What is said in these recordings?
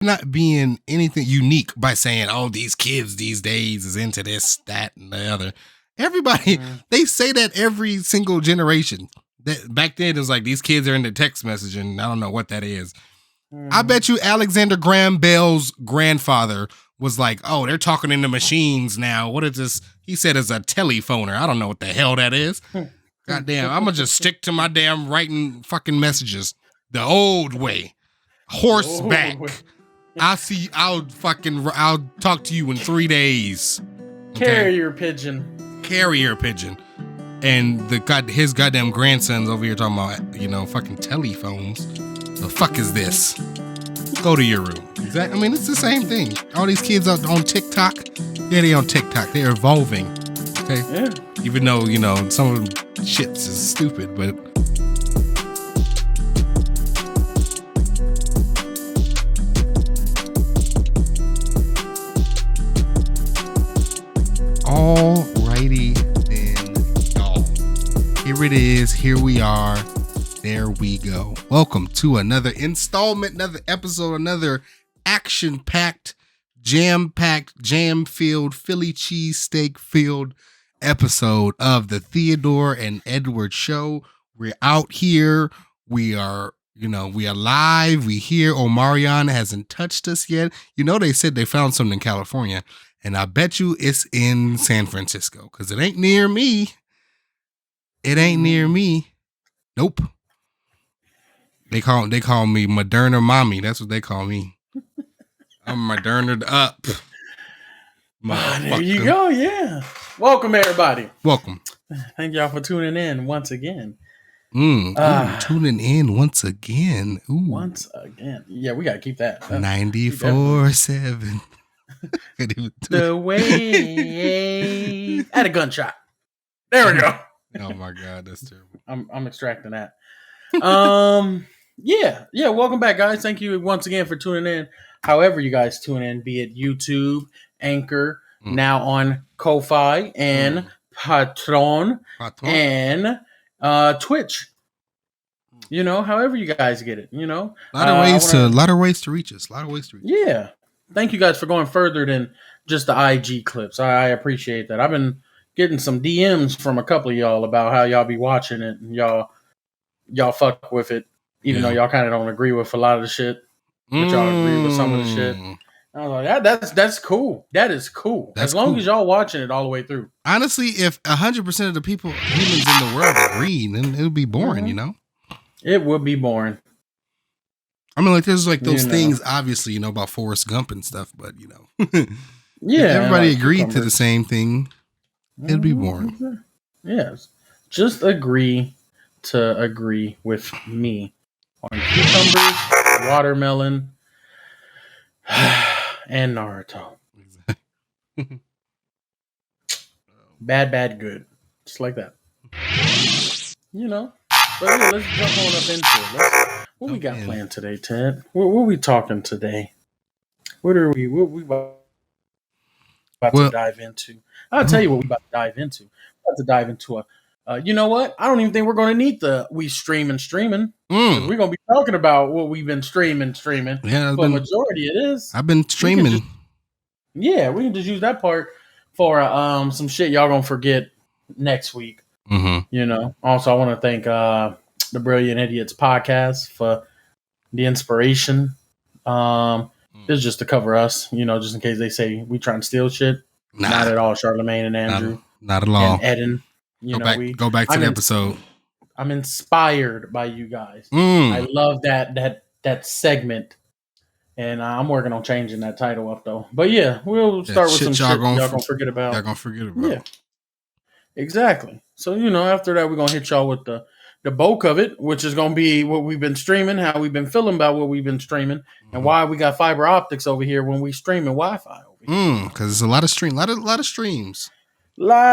not being anything unique by saying, oh, these kids these days is into this, that, and the other. Everybody, they say that every single generation. That back then it was like these kids are into text messaging. I don't know what that is. I bet you Alexander Graham Bell's grandfather was like, oh, they're talking into machines now. What is this? He said it's a telephoner. I don't know what the hell that is. Goddamn, I'm gonna just stick to my damn writing fucking messages the old way. Horseback. I'll talk to you in 3 days. Okay? Carrier pigeon. And his goddamn grandson's over here talking about, fucking telephones. The fuck is this? Go to your room. Exactly. I mean, it's the same thing. All these kids are on TikTok. Yeah, they on TikTok. They're evolving. Okay. Yeah. Even though, some of them shits is stupid, but alrighty then, y'all. Here it is. Here we are. There we go. Welcome to another installment, another episode, another action-packed, jam-packed, jam-filled, Philly cheesesteak-filled episode of the Theodore and Edward Show. We're out here. We are live. We here. Omarion hasn't touched us yet. They said they found something in California, and I bet you it's in San Francisco because it ain't near me. Nope. They call me Moderna Mommy. That's what they call me. I'm Modernaed up. There you go. Yeah. Welcome, everybody. Welcome. Thank y'all for tuning in once again. Tuning in once again. Ooh. Once again. Yeah, we got to keep that. 94.7. The way. At a gunshot. There we go. Oh my God, that's terrible. I'm extracting that. Yeah. Welcome back, guys. Thank you once again for tuning in. However, you guys tune in, be it YouTube, Anchor, now on Ko-Fi and Patreon and Twitch. However you guys get it. A lot of ways to reach us. Yeah. Thank you guys for going further than just the IG clips. I appreciate that. I've been getting some DMs from a couple of y'all about how y'all be watching it and y'all fuck with it, even though y'all kind of don't agree with a lot of the shit, but y'all agree with some of the shit. I was like, that's cool. That is cool. As long as y'all watching it all the way through. Honestly, if 100% of the humans in the world agree, then it would be boring, It would be boring. I mean, there's those things, obviously, about Forrest Gump and stuff, but yeah, if everybody agreed to the same thing, it'd be boring. Yes, just agree to agree with me on cucumbers, watermelon, and Naruto. Bad, good. Just like that. But yeah, let's jump on up into it. What we got planned today, Ted? What are we talking today? What we about to dive into? I'll tell you what we about to dive into. We're about to dive into you know what? I don't even think we're going to need we streaming. We're going to be talking about what we've been streaming. Yeah, but majority it is. I've been streaming. We can just use that part for some shit y'all going to forget next week. Mm-hmm. Also I want to thank the Brilliant Idiots podcast for the inspiration. It's just to cover us, just in case they say we trying to steal shit. Nah. Not at all, Charlemagne and Andrew. Not at all. And Eden. Go back to the episode. I'm inspired by you guys. I love that segment. And I'm working on changing that title up though. But yeah, we'll start with some shit y'all gonna forget about. Y'all gonna forget about. Yeah. Exactly. So, after that we're gonna hit y'all with the bulk of it, which is gonna be what we've been streaming, how we've been feeling about what we've been streaming, and why we got fiber optics over here when we streaming Wi-Fi over here. Because it's a lot of streams. Lot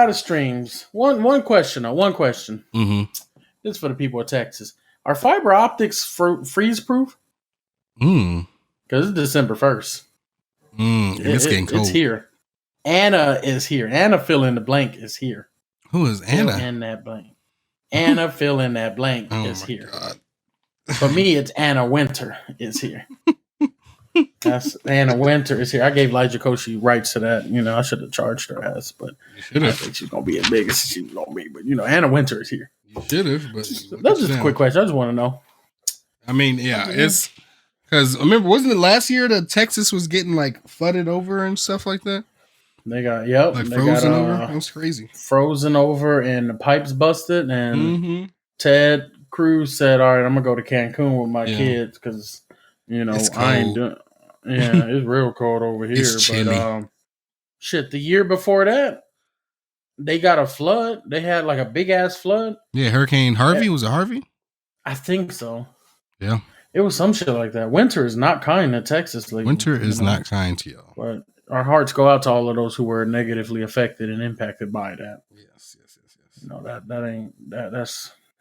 of streams. One question. Mm-hmm. This is for the people of Texas. Are fiber optics freeze proof? Because it's December 1st. It's getting cold. It's here. Anna is here. Anna fill in the blank is here. Who is Anna? Fill in that blank. Anna fill in that blank is here. God. For me, it's Anna Winter is here. That's Anna Winter is here. I gave Elijah Koshy rights to that. I should have charged her ass, but I don't think she's gonna be as big as she was gonna be. But Anna Winter is here. You should have, but that's just a quick question. I just want to know. I mean, yeah, it's because remember, wasn't it last year that Texas was getting like flooded over and stuff like that? They got frozen over. That was crazy. Frozen over and the pipes busted, and Ted Cruz said, "All right, I'm gonna go to Cancun with my kids because I ain't doing." Yeah, it's real cold over here. It's chilly. But shit, the year before that, they got a flood. They had like a big ass flood. Yeah, Hurricane Harvey. Was it Harvey? I think so. Yeah. It was some shit like that. Winter is not kind to Texas lately. Winter is not kind to y'all. But our hearts go out to all of those who were negatively affected and impacted by that. Yes.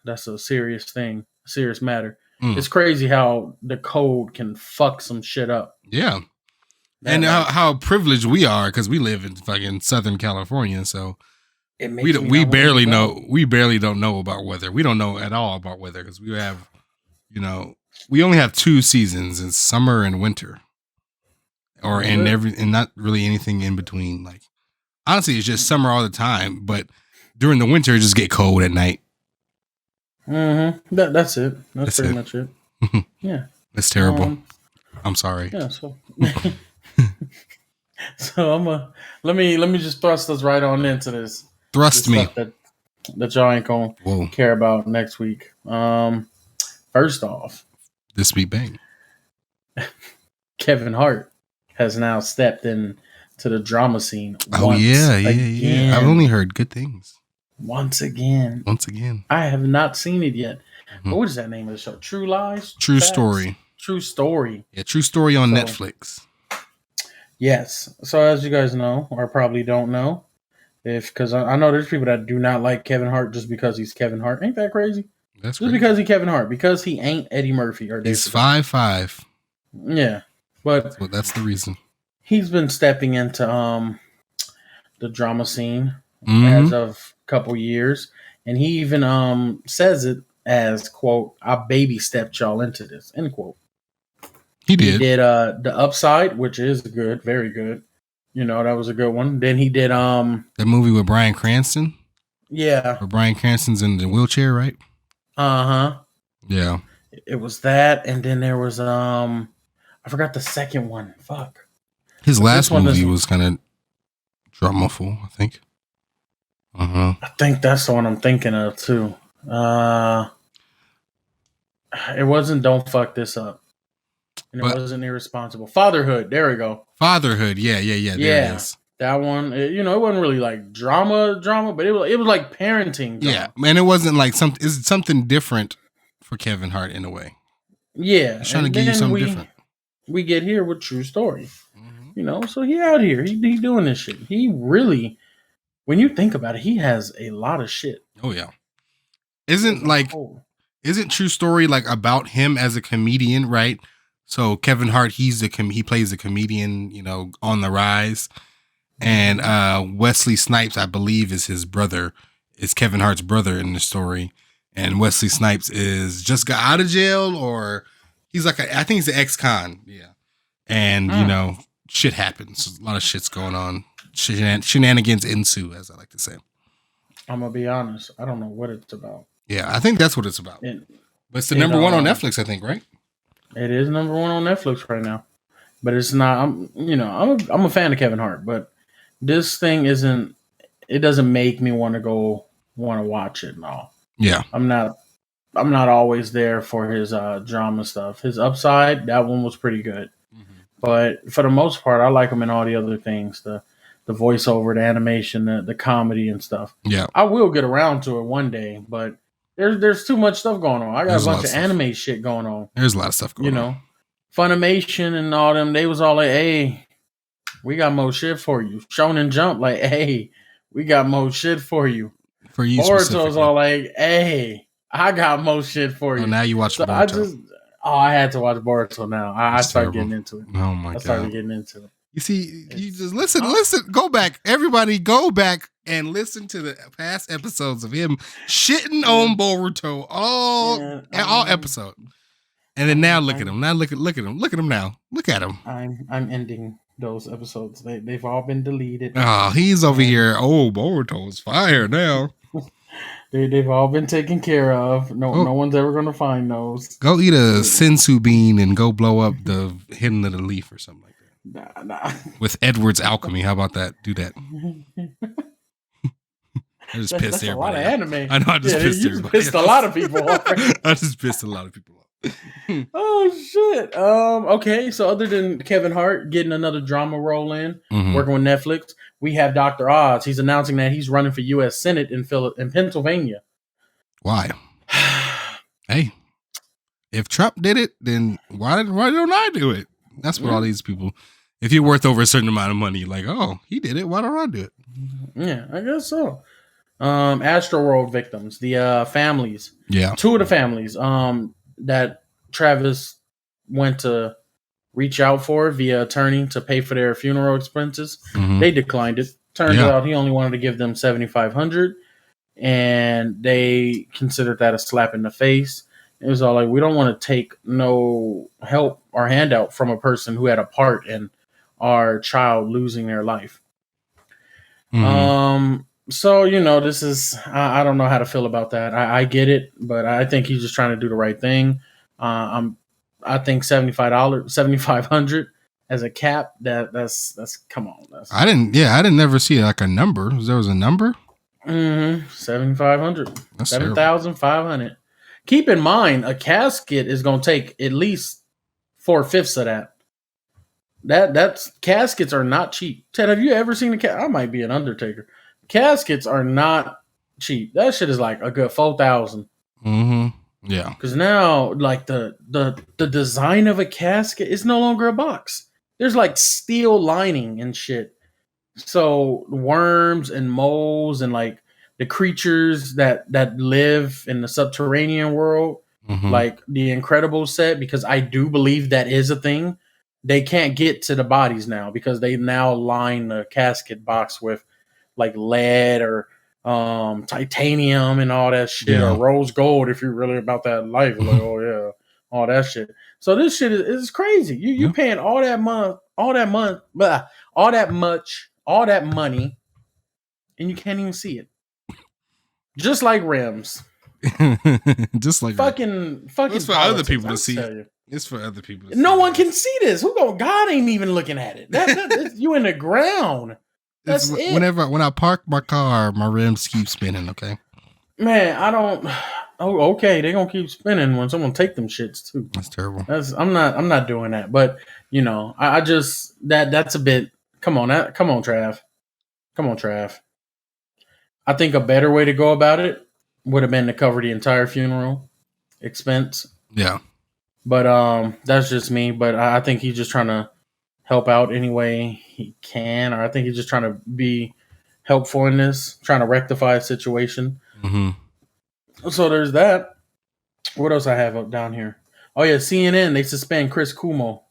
That's a serious thing, a serious matter. It's crazy how the cold can fuck some shit up. Yeah. And how privileged we are because we live in fucking Southern California, so we barely don't know about weather. We don't know at all about weather because we have, we only have 2 seasons: in summer and winter, and not really anything in between. Like honestly, it's just summer all the time, but during the winter, it just get cold at night. That's it. That's pretty much it. Yeah. That's terrible. I'm sorry. Yeah. So, so let me just thrust us right on into this. Thrust me. That y'all ain't gonna care about next week. First off, This Week Bang. Kevin Hart has now stepped in to the drama scene. Yeah. I've only heard good things. Once again. I have not seen it yet. But what is that name of the show? True Lies? True Story. True Story. Yeah, True Story on Netflix. Yes. So as you guys know, or probably don't know, because I know there's people that do not like Kevin Hart just because he's Kevin Hart. Ain't that crazy? That's just because he's Kevin Hart. Because he ain't Eddie Murphy or Dave. He's 5'5". Yeah. But that's the reason. He's been stepping into the drama scene as of a couple years. And he even says it as, quote, "I baby stepped y'all into this," end quote. He did. He did The Upside, which is good, very good. That was a good one. Then he did that movie with Bryan Cranston. Yeah. Where Bryan Cranston's in the wheelchair, right? Uh-huh. Yeah. It was that, and then there was I forgot the second one. Fuck. His last movie was kind of dramaful, I think. I think that's the one I'm thinking of too. It wasn't Don't Fuck This Up. And it wasn't Irresponsible. Fatherhood. There we go. Fatherhood. Yeah. There it is. That one. It wasn't really like drama, but it was like parenting drama. Yeah, and it wasn't like it's something different for Kevin Hart in a way. Yeah, trying to give you something different. We get here with True Story. So he out here. He doing this shit. He really, when you think about it, he has a lot of shit. Oh yeah. Isn't True Story like about him as a comedian, right? So Kevin Hart, he plays a comedian, on the rise. And Wesley Snipes, I believe, is his brother. Is Kevin Hart's brother in the story. And Wesley Snipes is just got out of jail, or he's like I think he's an ex-con. Yeah. And, shit happens. A lot of shit's going on. Shenanigans ensue, as I like to say. I'm going to be honest. I don't know what it's about. Yeah, I think that's what it's about. But it's the number 1 on Netflix, I think, right? It is number 1 on Netflix right now. But it's not, I'm a fan of Kevin Hart, but this thing it doesn't make me want to watch it and all. Yeah. I'm not always there for his drama stuff. His Upside, that one was pretty good. But for the most part, I like him in all the other things, the voiceover, the animation, the comedy and stuff. Yeah. I will get around to it one day, but there's too much stuff going on. I got a bunch of anime shit going on. There's a lot of stuff going on. Funimation and all them, they was all like, "Hey, we got more shit for you." Shonen Jump, like, "Hey, we got more shit for you." For you, Boruto's all like, "Hey, I got more shit for you." Now you watch Boruto. I had to watch Boruto now. I started getting into it. Oh my god! I started getting into it. You see, you just listen. Go back, everybody. Go back and listen to the past episodes of him shitting on Boruto all episode. And then now look at him. Now look at him. Look at him now. Look at him. I'm ending those episodes. They've all been deleted. Oh, he's over here. Oh, Boruto's fire now. They've all been taken care of. No one's ever gonna find those. Go eat a sensu bean and go blow up the hidden of the leaf or something like that. Nah. With Edward's alchemy. How about that? Do that. I just pissed everybody. That's a lot of anime. I know. I just pissed everybody. Pissed a lot of people off. I just pissed a lot of people off. Oh shit. Okay. So other than Kevin Hart getting another drama role in, working with Netflix, we have Dr. Oz. He's announcing that he's running for U.S. Senate in Pennsylvania. Why? Hey, if Trump did it, then why don't I do it? That's what all these people. If you're worth over a certain amount of money, like, oh, he did it, why don't I do it? Yeah, I guess so. Astroworld victims, the families. Yeah. 2 of the families that Travis went to reach out for via attorney to pay for their funeral expenses. They declined it. Turns out he only wanted to give them $7,500, and they considered that a slap in the face. It was all like, we don't want to take no help or handout from a person who had a part in our child losing their life. So, this is, I don't know how to feel about that. I get it, but I think he's just trying to do the right thing. I think $7,500 as a cap, that's come on. I didn't never see like a number. There was a number? 7,500. 7,500. Keep in mind, a casket is going to take at least 4/5 of that. That's caskets are not cheap. Ted, have you ever seen a casket? I might be an undertaker. Caskets are not cheap. That shit is like a good 4,000. Yeah. Because now, like the design of a casket is no longer a box. There's like steel lining and shit. So worms and moles and like the creatures that live in the subterranean world, like the Incredibles set, because I do believe that is a thing. They can't get to the bodies now because they now line the casket box with like lead or titanium and all that shit, or rose gold if you're really about that life. Like, oh yeah, all that shit. So this shit is crazy. You paying all that money, and you can't even see it. Just like rims. Just like fucking. It's for other people to see. It's for other people. No one can see this. God ain't even looking at it. That's you in the ground. That's it. When I park my car, my rims keep spinning. Okay, man, I don't. Oh, okay. They're gonna keep spinning when someone take them shits too. That's terrible. I'm not doing that. But I just that's a bit. Come on, Trav. I think a better way to go about it would have been to cover the entire funeral expense. Yeah. But that's just me. But I think he's just trying to help out any way he can, or I think he's just trying to be helpful in this, trying to rectify a situation. So there's that. What else I have up down here? Oh yeah, CNN, they suspend Chris Cuomo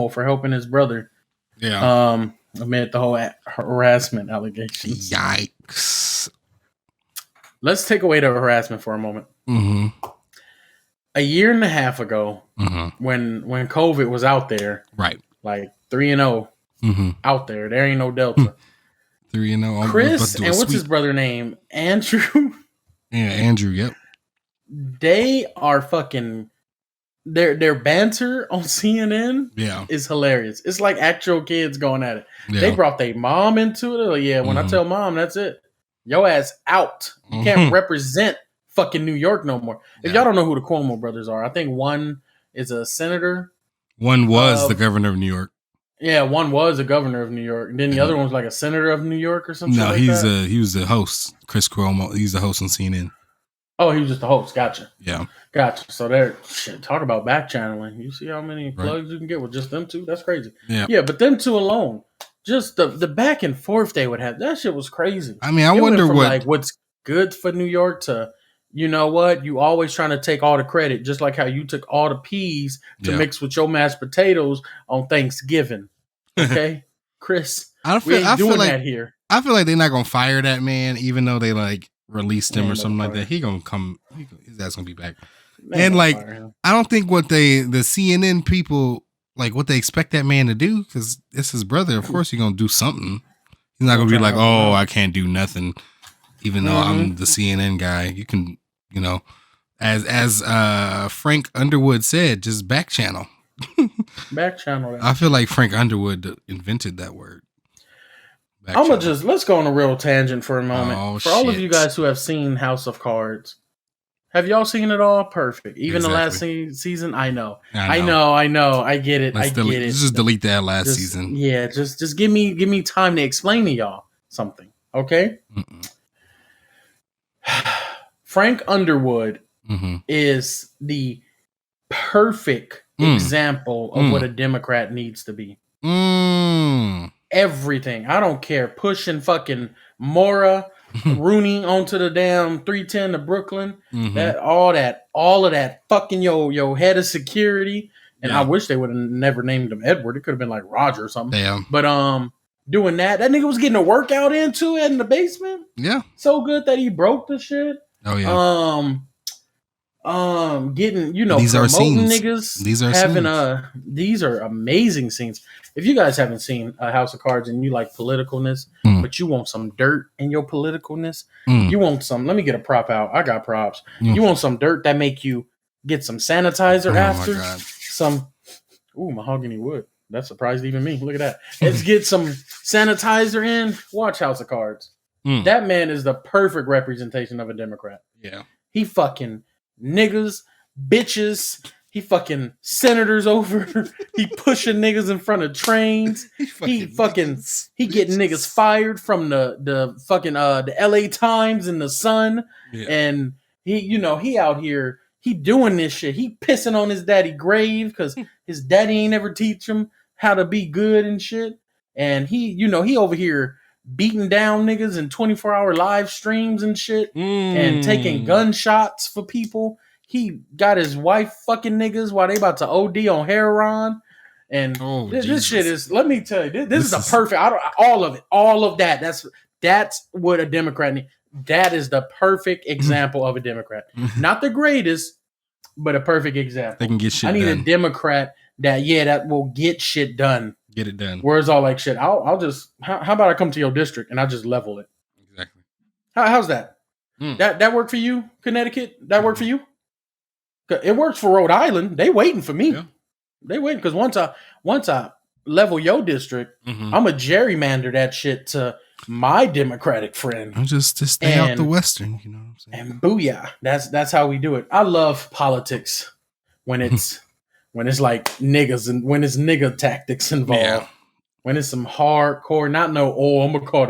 for helping his brother. Yeah. Amid the whole harassment allegations. Yikes. Let's take away the harassment for a moment. A year and a half ago, when COVID was out there, right, like 3-0 out there ain't no Delta. 3-0. Chris and what's his brother name? Andrew. Yeah, Andrew. Yep. They are fucking. Their banter on CNN is hilarious. It's like actual kids going at it. Yeah. They brought their mom into it. Like, when I tell mom, that's it. Your ass out. You can't represent fucking New York no more. If y'all don't know who the Cuomo brothers are, I think one is a senator. One was the governor of New York. Yeah, one was a governor of New York. And then the other one was like a senator of New York or something. No, he was the host. Chris Cuomo. He's the host on CNN. Oh, he was just the host. Gotcha. Yeah. Gotcha. So they're talk about back channeling. You see how many plugs you can get with just them two? That's crazy. Yeah. Yeah, but them two alone, just the back and forth they would have. That shit was crazy. I mean, I wonder what's good for New York to, you know what? You always trying to take all the credit, just like how you took all the peas to mix with your mashed potatoes on Thanksgiving. Okay, Chris. We ain't doing that here. I feel like they're not gonna fire that man, even though they like released him or something like that. He gonna come. His ass gonna be back. They And gonna like, fire him. I don't think the CNN people, like what they expect that man to do, because it's his brother. Of course, he's gonna do something. He's not gonna be Try to like, help him oh, out. I can't do nothing, even though I'm the CNN guy. You can, you know, as Frank Underwood said, just back channel. Back channel that. I feel like Frank Underwood invented that word. Back I'm gonna channel. just let's go on a real tangent for a moment. Oh, For all of shit. you guys who have seen House of Cards, have y'all seen it all? Perfect. Even the last season, I know. I get it. Let's just delete that last season. Yeah, just give me time to explain to y'all something, okay? Frank Underwood is the perfect example of what a Democrat needs to be. Everything. I don't care. Pushing fucking Mora, Rooney onto the damn 310 to Brooklyn. All of that fucking yo head of security. And I wish they would have never named him Edward. It could have been like Roger or something. Damn. But doing that nigga was getting a workout into it in the basement. Yeah. So good that he broke the shit. Oh yeah. Getting these are promoting scenes. niggas. These are having scenes. These are amazing scenes. If you guys haven't seen House of Cards and you like politicalness, but you want some dirt in your politicalness, you want some. Let me get a prop out. I got props. You want some dirt that make you get some sanitizer after some. Ooh, mahogany wood. That surprised even me. Look at that. Let's get some sanitizer in. Watch House of Cards. That man is the perfect representation of a Democrat. Yeah. He fucking niggas, bitches. He fucking senators over. He pushing niggas in front of trains. He getting niggas fired from the fucking the LA Times and the Sun. Yeah. And he out here, he doing this shit. He pissing on his daddy grave because his daddy ain't ever teach him how to be good and shit. And he over here beating down niggas in 24-hour live streams and shit and taking gunshots for people. He got his wife fucking niggas while they about to OD on heroin. And this shit is, let me tell you, this is the perfect, all of that. That's what a Democrat needs. That is the perfect example of a Democrat. Not the greatest, but a perfect example. They can get shit done. I need a Democrat that will get shit done. Get it done. Whereas all like shit, I'll just, how about I come to your district and I just level it? Exactly. How's that? That work for you, Connecticut? That work for you? It works for Rhode Island. They waiting for me. Yeah. They waiting because once I level your district, I'm a gerrymander that shit to my Democratic friend. I'm just to stay out the Western, you know what I'm saying? And booyah. That's how we do it. I love politics when it's like niggas and when it's nigga tactics involved. Yeah. When it's some hardcore, not I'm gonna call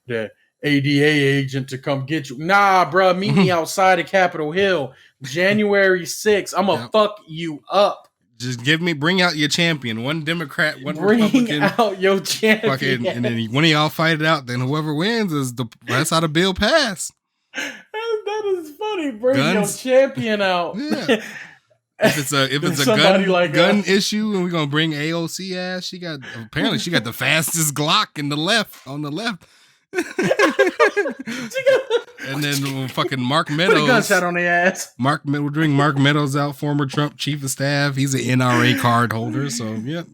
the ADA agent to come get you. Nah, bro, meet me outside of Capitol Hill, January 6th. I'm gonna fuck you up. Just bring out your champion. One Democrat, one bring Republican. Bring out your champion. Fucking, and then one of y'all fight it out. Then whoever wins that's how the bill passed. That is funny. Bring your champion out. Yeah. If it's a gun issue, and we're gonna bring AOC ass. She got the fastest Glock on the left. And then fucking Mark Meadows. Put a gunshot on their ass. We'll bring Mark Meadows out, former Trump chief of staff. He's an NRA card holder, so yeah,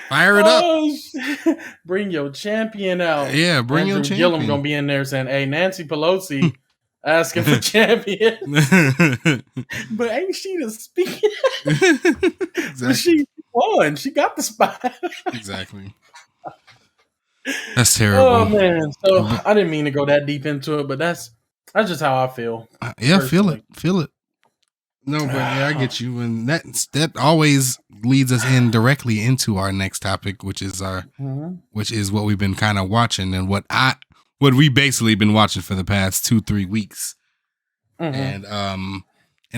fire it up. Bring your champion out. Yeah, bring your champion. Gillum gonna be in there saying, "Hey, Nancy Pelosi asking for champion," but ain't she the speaker? Exactly. She won. She got the spot. Exactly. That's terrible. Oh man! So I didn't mean to go that deep into it, but that's just how I feel. Yeah, feel it. No, but yeah, I get you, and that always leads us in directly into our next topic, which is what we've been kind of watching, and what we basically been watching for the past 2-3 weeks, and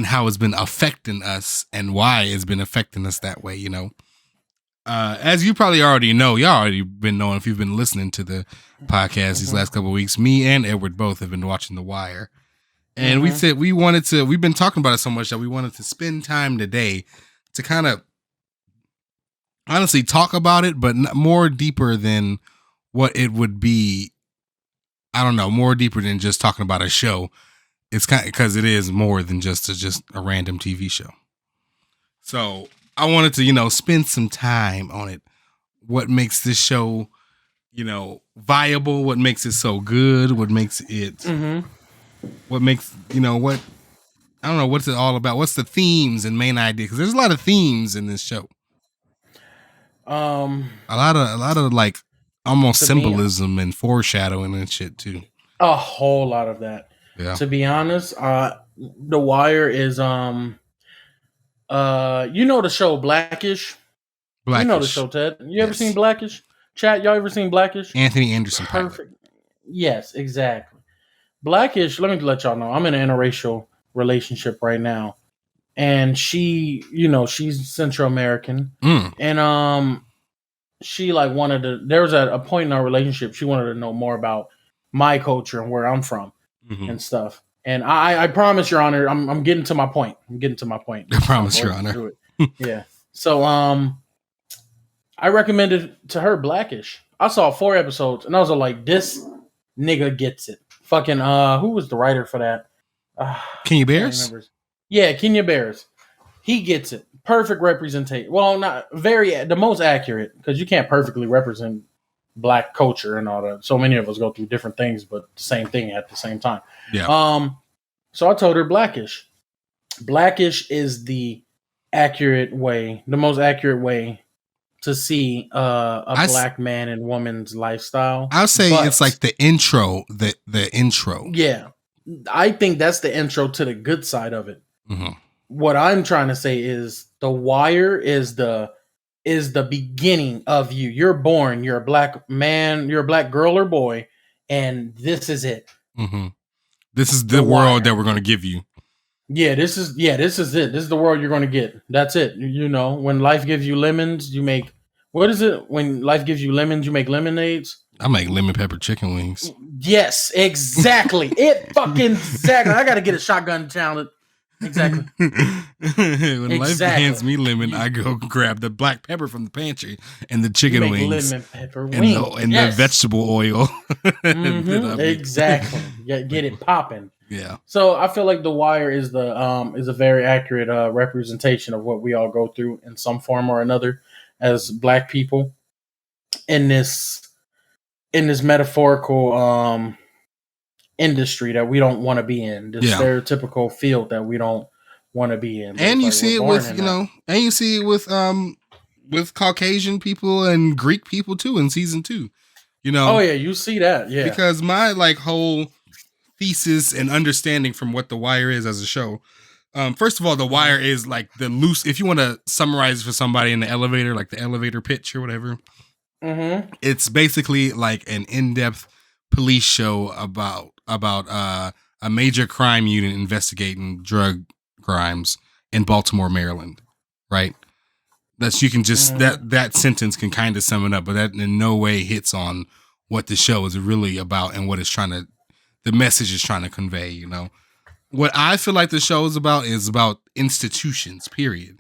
how it's been affecting us, and why it's been affecting us that way, you know. As you probably already know, y'all already been knowing if you've been listening to the podcast these last couple of weeks, me and Edward both have been watching The Wire. And we said we've been talking about it so much that we wanted to spend time today to kind of honestly talk about it, but more deeper than what it would be. I don't know, more deeper than just talking about a show. it's kind because it is more than just a random TV show. So I wanted to, spend some time on it. What makes this show, viable? What makes it so good? What makes it? What makes what? I don't know. What's it all about? What's the themes and main idea? Because there's a lot of themes in this show. A lot of like almost symbolism and foreshadowing and shit too. A whole lot of that. Yeah. To be honest, The Wire is the show Blackish? You know the show, Ted. You ever seen Blackish? Chat, y'all ever seen Blackish? Anthony Anderson. Perfect. Yes, exactly. Blackish, let me let y'all know. I'm in an interracial relationship right now. And she, she's Central American. And she like wanted to, there was a point in our relationship, she wanted to know more about my culture and where I'm from and stuff. And I promise, Your Honor, I'm getting to my point. I promise, Your Honor. Yeah. So I recommended to her Blackish. I saw 4 episodes and I was like, this nigga gets it. Fucking who was the writer for that? Kenya Barris? Yeah, Kenya Barris. He gets it. Perfect representation. Well, not very the most accurate, because you can't perfectly represent Black culture and all that. So many of us go through different things, but the same thing at the same time. Yeah. So I told her Blackish. Blackish is the most accurate way to see a Black man and woman's lifestyle. I'll say it's like the intro. The intro. Yeah. I think that's the intro to the good side of it. What I'm trying to say is The Wire is the beginning of you. You're born. You're a Black man. You're a Black girl or boy, and this is it. This is the world that we're going to give you. Yeah, this is it. This is the world you're going to get. That's it. When life gives you lemons, you make. What is it? When life gives you lemons, you make lemonades. I make lemon pepper chicken wings. Yes, exactly. Exactly. I got to get a shotgun challenge. Exactly. When life hands me lemon, I go grab the black pepper from the pantry and the chicken wings, lemon pepper wings, and the vegetable oil. Exactly. Get it popping. Yeah. So I feel like The Wire is a very accurate representation of what we all go through in some form or another as Black people in this metaphorical industry that we don't want to be in, the stereotypical field that we don't want to be in. And you see it with Caucasian people and Greek people too in season 2. Oh yeah, you see that, yeah. Because my whole thesis and understanding from what The Wire is as a show. First of all, The Wire is like the loose. If you want to summarize for somebody in the elevator, like the elevator pitch or whatever, it's basically like an in-depth police show about a major crime unit investigating drug crimes in Baltimore, Maryland. Right? You can just that sentence can kind of sum it up, but that in no way hits on what the show is really about and what it's the message is trying to convey. What I feel like the show is about institutions, period,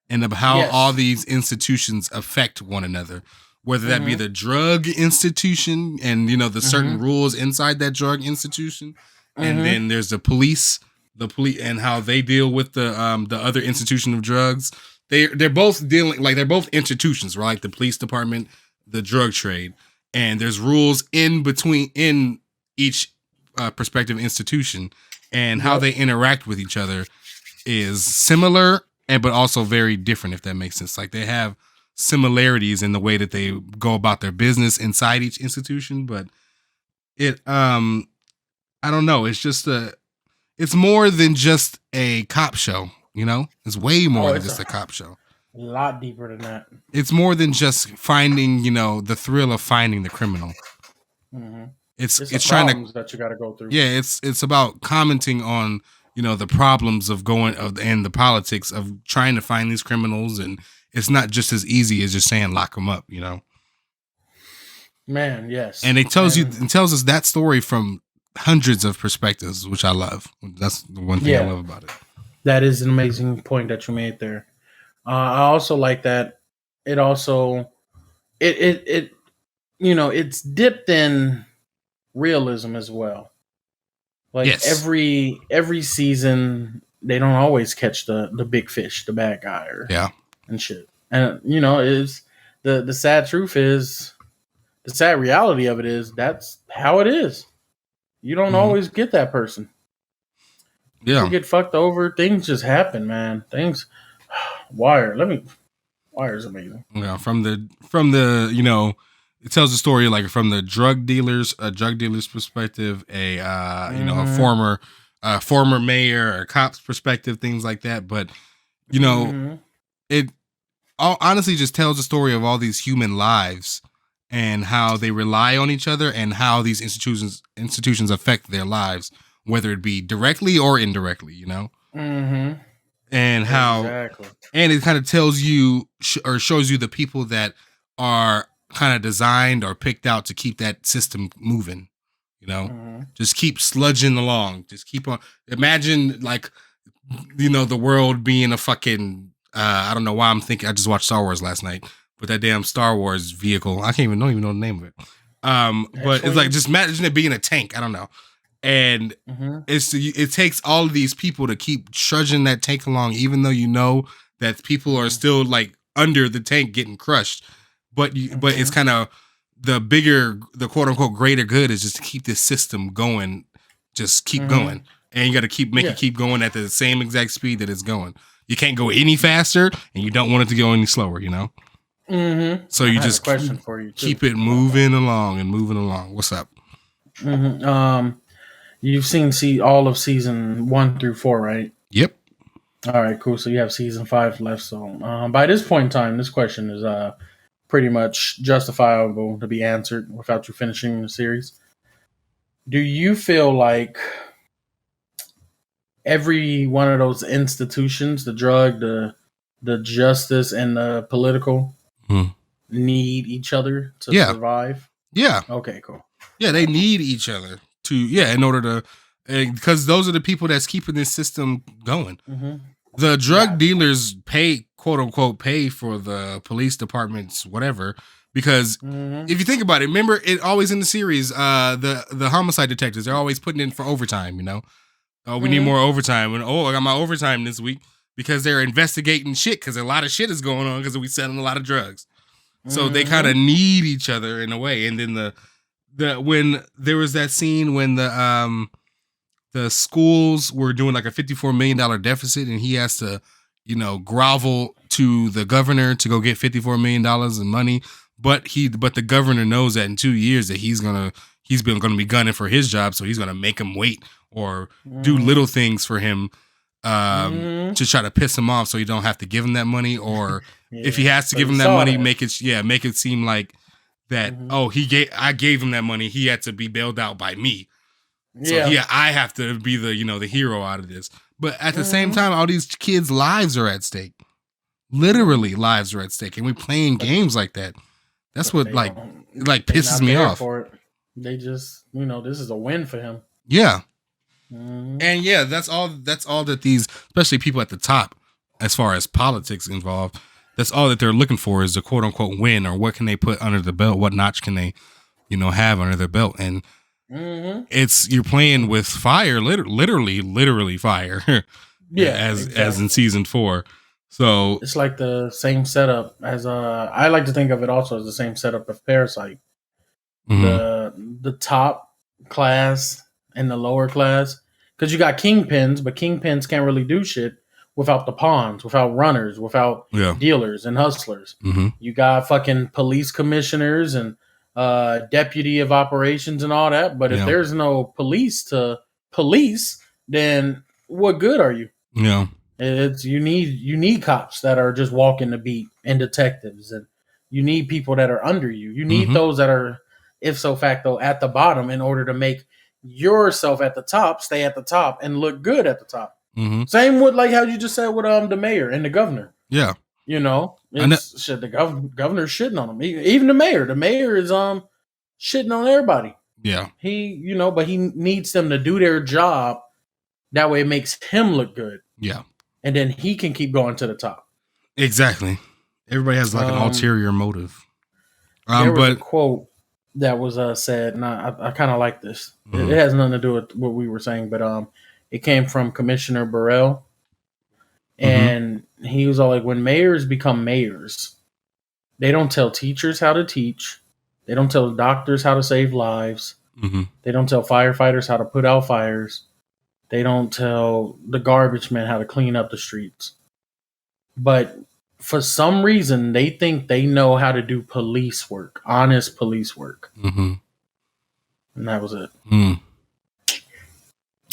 and of how all these institutions affect one another. Whether that be the drug institution and, the certain rules inside that drug institution. And then there's the police and how they deal with the other institution of drugs. They're both dealing, like they're both institutions, right? Like the police department, the drug trade. And there's rules in each prospective institution, and how they interact with each other is similar but also very different, if that makes sense. Like they have similarities in the way that they go about their business inside each institution, but it I don't know, it's just it's more than just a cop show, it's way more than just a cop show. A lot deeper than that. It's more than just finding, the thrill of finding the criminal. It's trying to that you got to go through. Yeah, it's about commenting on the problems and the politics of trying to find these criminals, and it's not just as easy as just saying lock them up, Man, yes. And it tells us that story from hundreds of perspectives, which I love. That's the one thing I love about it. That is an amazing point that you made there. I also like that it also it's dipped in realism as well. Like Yes. every season, they don't always catch the big fish, the bad guy, Yeah. and shit. And is the sad truth is the sad reality of it is that's how it is. You don't Mm-hmm. always get that person. People Yeah. get fucked over. Things just happen, man. Things. Wire. Wire's amazing. Yeah. From the it tells the story like from the drug dealer's perspective, a former mayor or cop's perspective, things like that. But it honestly just tells the story of all these human lives and how they rely on each other and how these institutions affect their lives, whether it be directly or indirectly, and how Exactly. and it kind of tells you or shows you the people that are kind of designed or picked out to keep that system moving, just keep sludging along, just keep on. Imagine like the world being a fucking I don't know why I'm thinking. I just watched Star Wars last night, but that damn Star Wars vehicle, I can't even know the name of it. But it's like just imagine it being a tank. I don't know, and it takes all of these people to keep trudging that tank along, even though you know that people are still like under the tank getting crushed. But it's kind of the quote unquote greater good is just to keep this system going, just keep going. And you got to make it keep going at the same exact speed that it's going. You can't go any faster, and you don't want it to go any slower. So you just question for you too. keep it moving along and moving along. What's up? You've seen all of season 1 through 4, right? Yep. All right, cool. So you have season 5 left. So by this point in time, this question is pretty much justifiable to be answered without you finishing the series. Do you feel like every one of those institutions, the drug, the justice, and the political, need each other to survive? Yeah. Okay, cool. Yeah, they need each other in order to, because those are the people that's keeping this system going. The drug dealers pay, quote unquote, pay for the police departments, whatever. Because if you think about it, remember it always in the series, the homicide detectives, they're always putting in for overtime, Oh, we need more overtime. And I got my overtime this week because they're investigating shit because a lot of shit is going on because we selling a lot of drugs. So they kind of need each other in a way. And then when there was that scene when the schools were doing like a $54 million deficit and he has to, grovel to the governor to go get $54 million in money. But the governor knows that in 2 years that he's gonna be gunning for his job, so he's gonna make him wait or do little things for him to try to piss him off, so you don't have to give him that money. Or if he has to give him that money, make it seem like that. I gave him that money. He had to be bailed out by me. So I have to be the the hero out of this. But at the same time, all these kids' lives are at stake. Literally, lives are at stake, and we're playing games like that. That's what pisses me off. They just, this is a win for him. Yeah. And that's all that these, especially people at the top, as far as politics involved, that's all that they're looking for is the quote unquote win, or what can they put under the belt? What notch can they, have under their belt? And you're playing with fire, literally fire. As in season 4. So it's like the same setup as I like to think of it also as the same setup of Parasite. The top class and the lower class, because you got kingpins, but kingpins can't really do shit without the pawns, without runners, without dealers and hustlers. You got fucking police commissioners and deputy of operations and all that. But if there's no police to police, then what good are you? Yeah. You need cops that are just walking the beat and detectives, and you need people that are under you. You need those that are ipso facto at the bottom in order to make yourself at the top stay at the top and look good at the top. Same with like how you just said with the mayor and the governor. Yeah. Shit, the governor's shitting on him. Even the mayor. The mayor is shitting on everybody. Yeah. He but he needs them to do their job. That way it makes him look good. Yeah. And then he can keep going to the top. Exactly. Everybody has like an ulterior motive. There was a quote that was said, and I kind of like this. It Mm-hmm. has nothing to do with what we were saying, but it came from Commissioner Burrell, Mm-hmm. and he was all like, "When mayors become mayors, they don't tell teachers how to teach, they don't tell doctors how to save lives, Mm-hmm. they don't tell firefighters how to put out fires, they don't tell the garbage men how to clean up the streets, but." For some reason, they think they know how to do police work, honest police work. Mm-hmm. And that was it. Mm.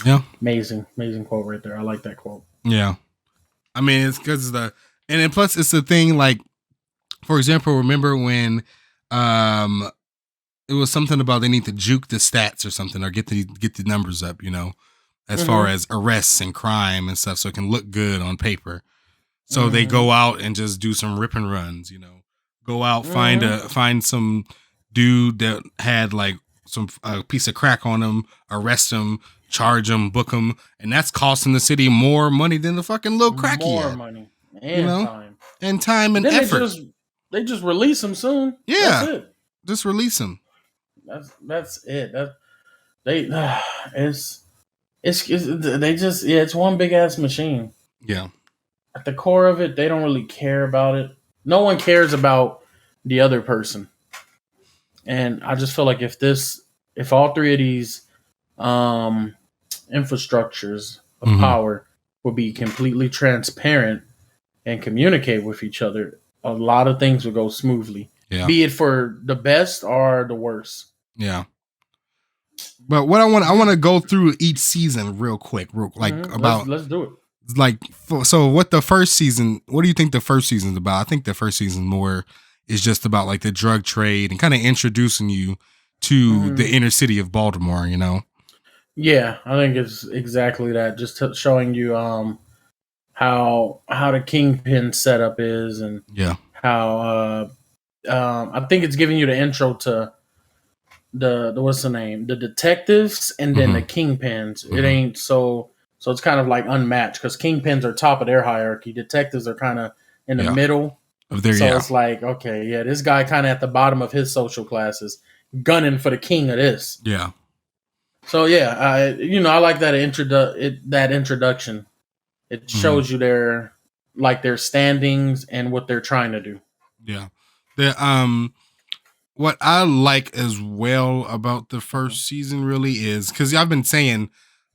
Yeah. Amazing, amazing quote right there. I like that quote. Yeah. I mean, it's because and then plus it's the thing, like, for example, remember when um it was something about they need to juke the stats or something, or get the numbers up, as far Mm-hmm. as arrests and crime and stuff, so it can look good on paper. So they Mm-hmm. go out and just do some rip and runs, go out, Mm-hmm. find some dude that had like some piece of crack on him, arrest him, charge him, book him, and that's costing the city more money than the fucking little crack he More had, money you and know, time. and time and Then effort. they just release them soon. That's Yeah, it. just release him. That's it. That they it's they just it's one big ass machine. Yeah. At the core of it, they don't really care about it. No one cares about the other person. And I just feel like if all three of these um infrastructures of Mm-hmm. power would be completely transparent and communicate with each other, a lot of things would go smoothly. Yeah. Be it for the best or the worst. Yeah. But what I want to go through each season real quick, like Mm-hmm. about Let's do it. like so what the first season. What do you think the first season's about? I think the first season more is just about like the drug trade and kind of introducing you to Mm-hmm. the inner city of Baltimore. Yeah, I think it's exactly that. Just showing you how the kingpin setup is, and Yeah. how I think it's giving you the intro to the what's the name, the detectives, and then the Mm-hmm. kingpins. It Mm-hmm. ain't so it's kind of like unmatched because kingpins are top of their hierarchy, detectives are kind of in the Yeah. middle. Of there, So yeah. it's like, okay, yeah, this guy kind of at the bottom of his social classes, gunning for the king of this. Yeah. So yeah, I like that that introduction. It Mm-hmm. shows you their standings and what they're trying to do. Yeah. What I like as well about the first season really is because I've been saying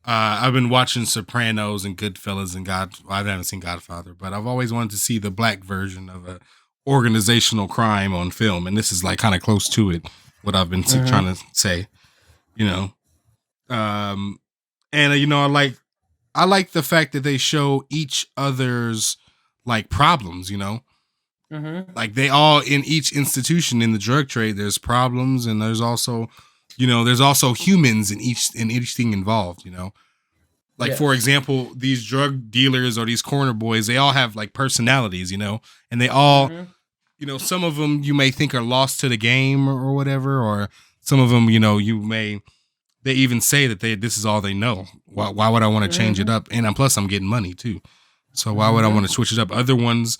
I've been watching Sopranos and Goodfellas and I haven't seen Godfather, but I've always wanted to see the black version of a organizational crime on film, and this is like kind of close to it. What I've been Mm-hmm. trying to say, you know, um, and I like the fact that they show each other's like problems, Mm-hmm. like they all in each institution in the drug trade there's problems, and there's also humans in each thing involved, like for Yes. example these drug dealers or these corner boys, they all have like personalities, and they all, Mm-hmm. some of them you may think are lost to the game or whatever, or some of them, they even say that this is all they know. Why would I want to change it Mm-hmm. up? And plus I'm getting money too, so why would I Mm-hmm. want to switch it up? Other ones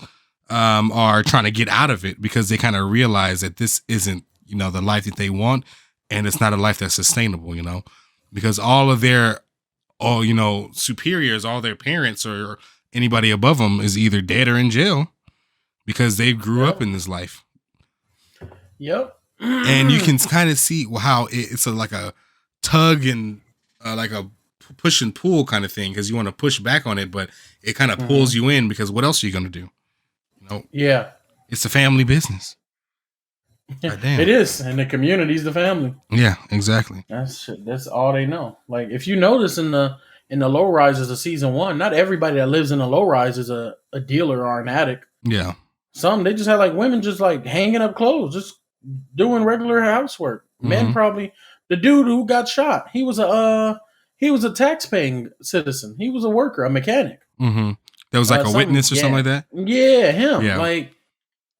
are trying to get out of it because they kind of realize that this isn't, the life that they want, and it's not a life that's sustainable, because all of their, superiors, all their parents or anybody above them is either dead or in jail because they grew up Yep. in this life. Yep. And you can kind of see how it's like a tug and like a push and pull kind of thing, because you want to push back on it, but it kind of pulls Mm-hmm. you in, because what else are you going to do? Yeah. It's a family business. God damn. It is, and the community's the family. Yeah, exactly. That's all they know. Like if you notice in the low rises of season one, not everybody that lives in a low rise is a dealer or an addict. Yeah. Some they just had like women just like hanging up clothes, just doing regular housework. Men Mm-hmm. probably the dude who got shot, he was a tax paying citizen. He was a worker, a mechanic. Mm-hmm. There was like a witness or something like that. Yeah, him. Yeah. Like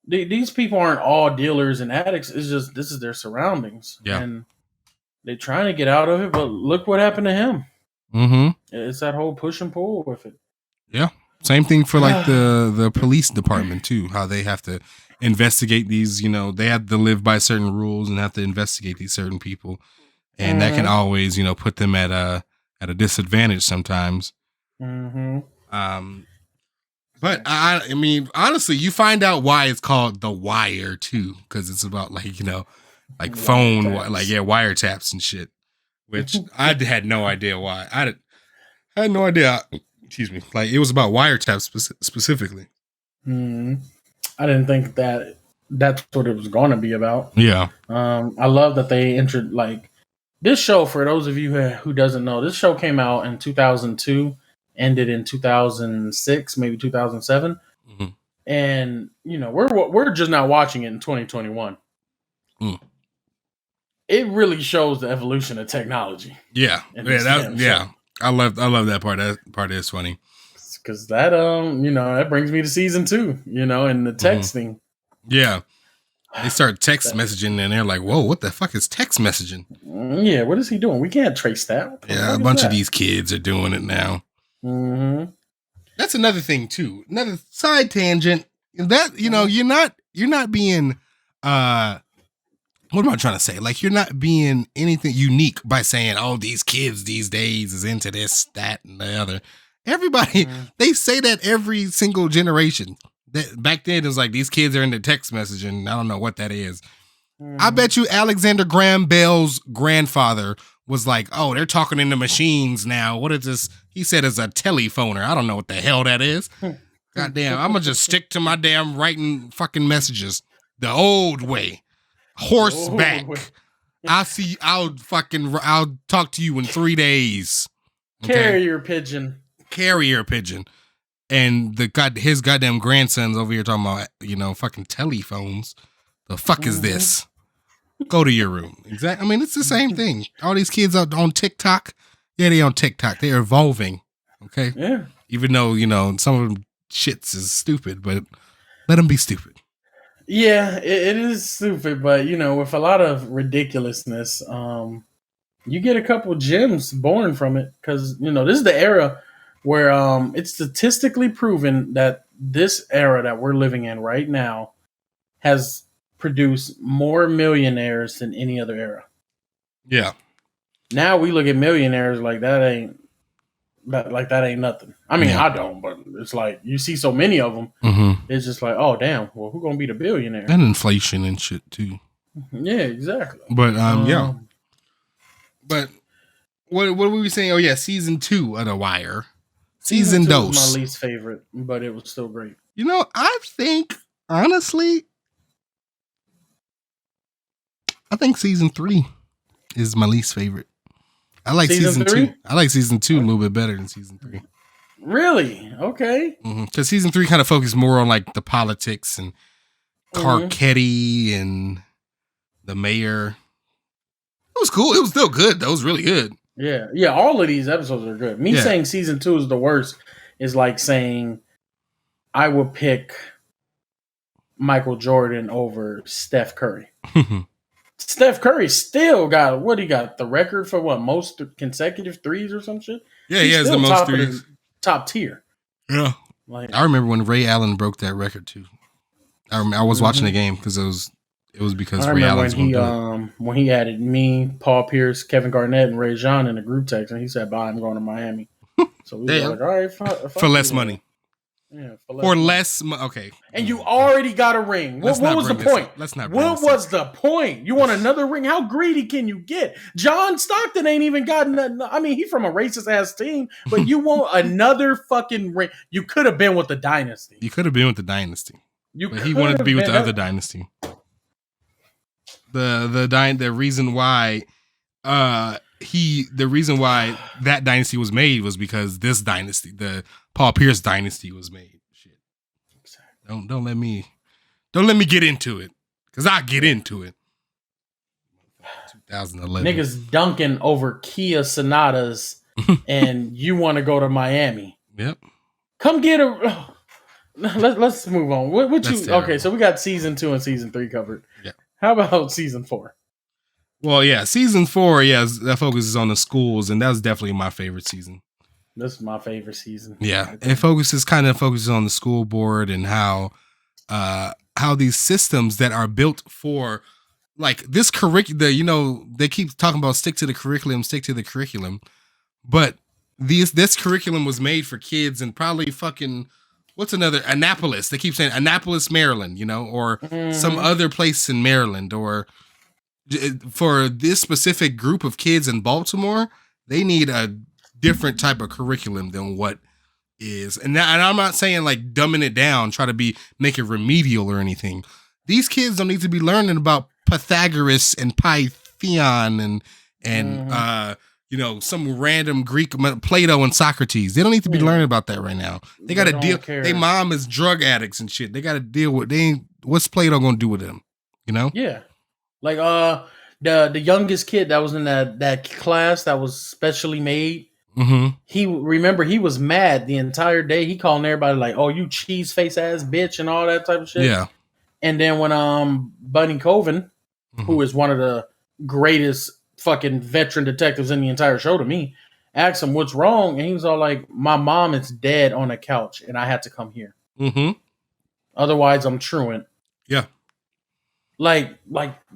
these people aren't all dealers and addicts. It's just this is their surroundings, Yeah. and they're trying to get out of it. But look what happened to him. Mm-hmm. It's that whole push and pull with it. Yeah. Same thing for like the police department too. How they have to investigate these. You know, they have to live by certain rules and have to investigate these certain people, and that can always put them at a disadvantage sometimes. But I mean, honestly, you find out why it's called The Wire too, because it's about like phone, wiretaps and shit. Which I had no idea why. I had no idea. Excuse me. Like it was about wiretaps specifically. I didn't think that that's what it was going to be about. Yeah. I love that they entered like this show. For those of you who doesn't know, this show came out in 2002. Ended in 2006, maybe 2007, and we're just not watching it in 2021. It really shows the evolution of technology. Yeah, I love that part. That part is funny because that that brings me to season 2. And the texting. Yeah, they start text messaging and they're like, "Whoa, what the fuck is text messaging?" Yeah, what is he doing? We can't trace that. Yeah, a bunch of these kids are doing it now. That's another thing too. Another side tangent that you're not being what am I trying to say? Like you're not being anything unique by saying, "Oh, these kids these days is into this, that, and the other." Everybody they say that every single generation. That back then it was like these kids are into text messaging. I don't know what that is. I bet you Alexander Graham Bell's grandfather was like, "Oh, they're talking into machines now. What is this?" He said it's a telephoner. I don't know what the hell that is. Goddamn, I'm gonna just stick to my damn writing fucking messages the old way. Horseback. I'll talk to you in 3 days. Okay? Carrier pigeon. And his goddamn grandson's over here talking about, fucking telephones. The fuck is this? Go to your room. Exactly. I mean, it's the same thing. All these kids are on TikTok. Yeah, they on TikTok. They're evolving. Okay. Yeah. Even though some of them shits is stupid, but let them be stupid. Yeah, it is stupid, but with a lot of ridiculousness, you get a couple gems born from it because this is the era where it's statistically proven that this era that we're living in right now has produced more millionaires than any other era. Yeah. Now we look at millionaires like that ain't nothing. I mean, I don't, but it's like you see so many of them. It's just like, oh damn, well, who's gonna be the billionaire? And inflation and shit too. Yeah, exactly. But yeah. But what were we saying? Oh yeah, season 2 of The Wire. Season 2 was my least favorite, but it was still great. I think honestly, season 3 is my least favorite. I like season 2. I like season 2 a little bit better than season 3. Really? Okay. Because season 3 kind of focused more on like the politics and Carcetti and the mayor. It was cool. It was still good. That was really good. Yeah. Yeah. All of these episodes are good. Me saying season 2 is the worst is like saying I would pick Michael Jordan over Steph Curry. Steph Curry still got the record for most consecutive threes or some shit. Yeah, he has the most threes. Top tier. Yeah. Like I remember when Ray Allen broke that record too. I was watching the game because it was because Ray Allen's when he added me, Paul Pierce, Kevin Garnett, and Ray Jean in the group text, and he said, "Bye, I'm going to Miami." So we were like, "All right, for less money." Yeah, for less. Okay. And you already got a ring. What was the point? Let's not. What was the point? You want another ring? How greedy can you get? John Stockton ain't even gotten that. I mean, he's from a racist ass team, but you want another fucking ring? You could have been with the dynasty. You could have been with the dynasty. But he wanted to be with the other dynasty. The reason why the reason why that dynasty was made was because this dynasty, the Paul Pierce dynasty, was made. Shit. Exactly. Don't let me get into it, because I get into it. 2011 niggas dunking over Kia Sonatas, and you want to go to Miami? Yep. Come get a. Let's move on. What you? Terrible. Okay, so we got season 2 and season 3 covered. Yeah. How about season 4? Well, yeah, season 4, that focuses on the schools, and that was definitely my favorite season. This is my favorite season. Yeah, it focuses on the school board and how these systems that are built for like this curriculum. You know, they keep talking about stick to the curriculum, but this curriculum was made for kids and probably fucking what's another Annapolis. They keep saying Annapolis, Maryland, you know, or some other place in Maryland, or for this specific group of kids in Baltimore, they need a different type of curriculum than what is. And I'm not saying like dumbing it down, try to make it remedial or anything. These kids don't need to be learning about Pythagoras and Pythion and you know, some random Greek Plato and Socrates. They don't need to be learning about that right now. They got to deal. Their mom is drug addicts and shit. They got to deal with. What's Plato gonna do with them? You know? Yeah. Like the youngest kid that was in that class that was specially made. He was mad the entire day. He calling everybody like, "Oh, you cheese face ass bitch" and all that type of shit. Yeah. And then when Bunny Coven, who is one of the greatest fucking veteran detectives in the entire show to me, asked him what's wrong, and he was all like, "My mom is dead on a couch, and I had to come here. Otherwise, I'm truant." Yeah. Like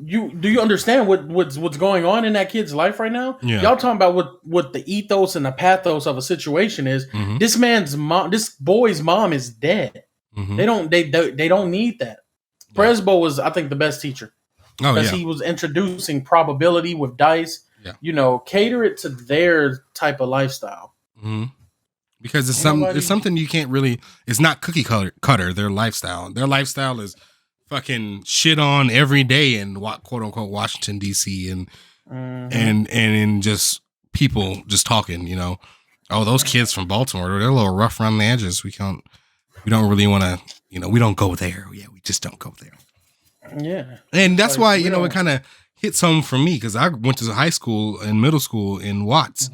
do you understand what's going on in that kid's life right now? Yeah. Y'all talking about what the ethos and the pathos of a situation is. This boy's mom is dead. They don't need that. Presbo was, I think, the best teacher. Because he was introducing probability with dice. Yeah. You know, cater it to their type of lifestyle. Because it's something you can't really. It's not cookie cutter. Their lifestyle. Their lifestyle is fucking shit on every day in quote unquote Washington D.C. and in just people just talking. You know, oh, those kids from Baltimore, they're a little rough around the edges. We don't really want to. You know, we don't go there. Yeah, we just don't go there. Yeah. And that's why, you know, it kind of hits home for me because I went to high school and middle school in Watts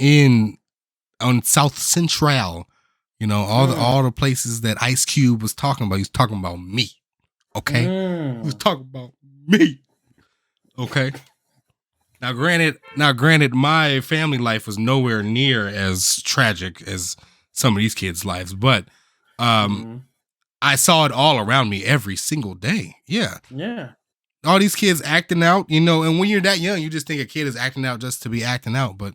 on South Central. You know, all the places that Ice Cube was talking about. He was talking about me. Okay. He was talking about me. Okay. Now granted, my family life was nowhere near as tragic as some of these kids' lives, but I saw it all around me every single day. Yeah. Yeah. All these kids acting out, you know, and when you're that young, you just think a kid is acting out just to be acting out. But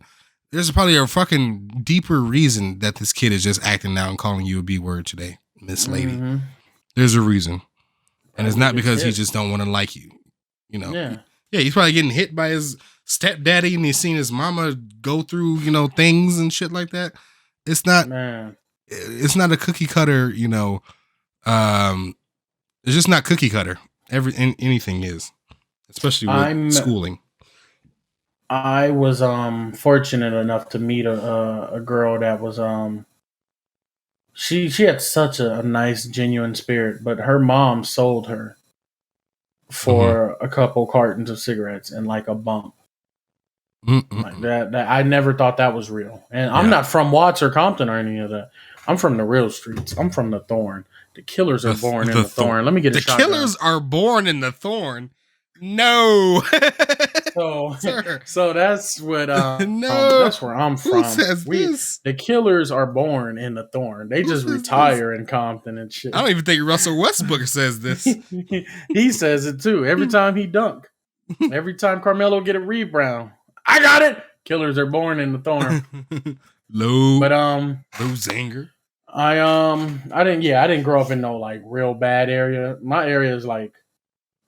there's probably a fucking deeper reason that this kid is just acting out and calling you a B word today, Miss Lady. There's a reason. And it's not because he just don't want to like you. You know? Yeah. Yeah, he's probably getting hit by his stepdaddy and he's seen his mama go through, you know, things and shit like that. It's not a cookie cutter, you know. It's just not cookie cutter. Anything is, especially with schooling. I was fortunate enough to meet a girl that was she had such a nice genuine spirit, but her mom sold her for a couple cartons of cigarettes and like a bump. Like that I never thought that was real. And I'm not from Watts or Compton or any of that. I'm from the real streets. I'm from the Thorn. The killers are born in the Thorn. Let me get a shotgun. The killers are born in the Thorn. No. So that's what no. That's where I'm from. Who says this? The killers are born in the Thorn. They just retire in Compton and shit. I don't even think Russell Westbrook says this. He says it too. Every time he dunk. Every time Carmelo get a rebound. I got it. Killers are born in the Thorn. Low Zanger. I didn't grow up in no like real bad area. My area is like,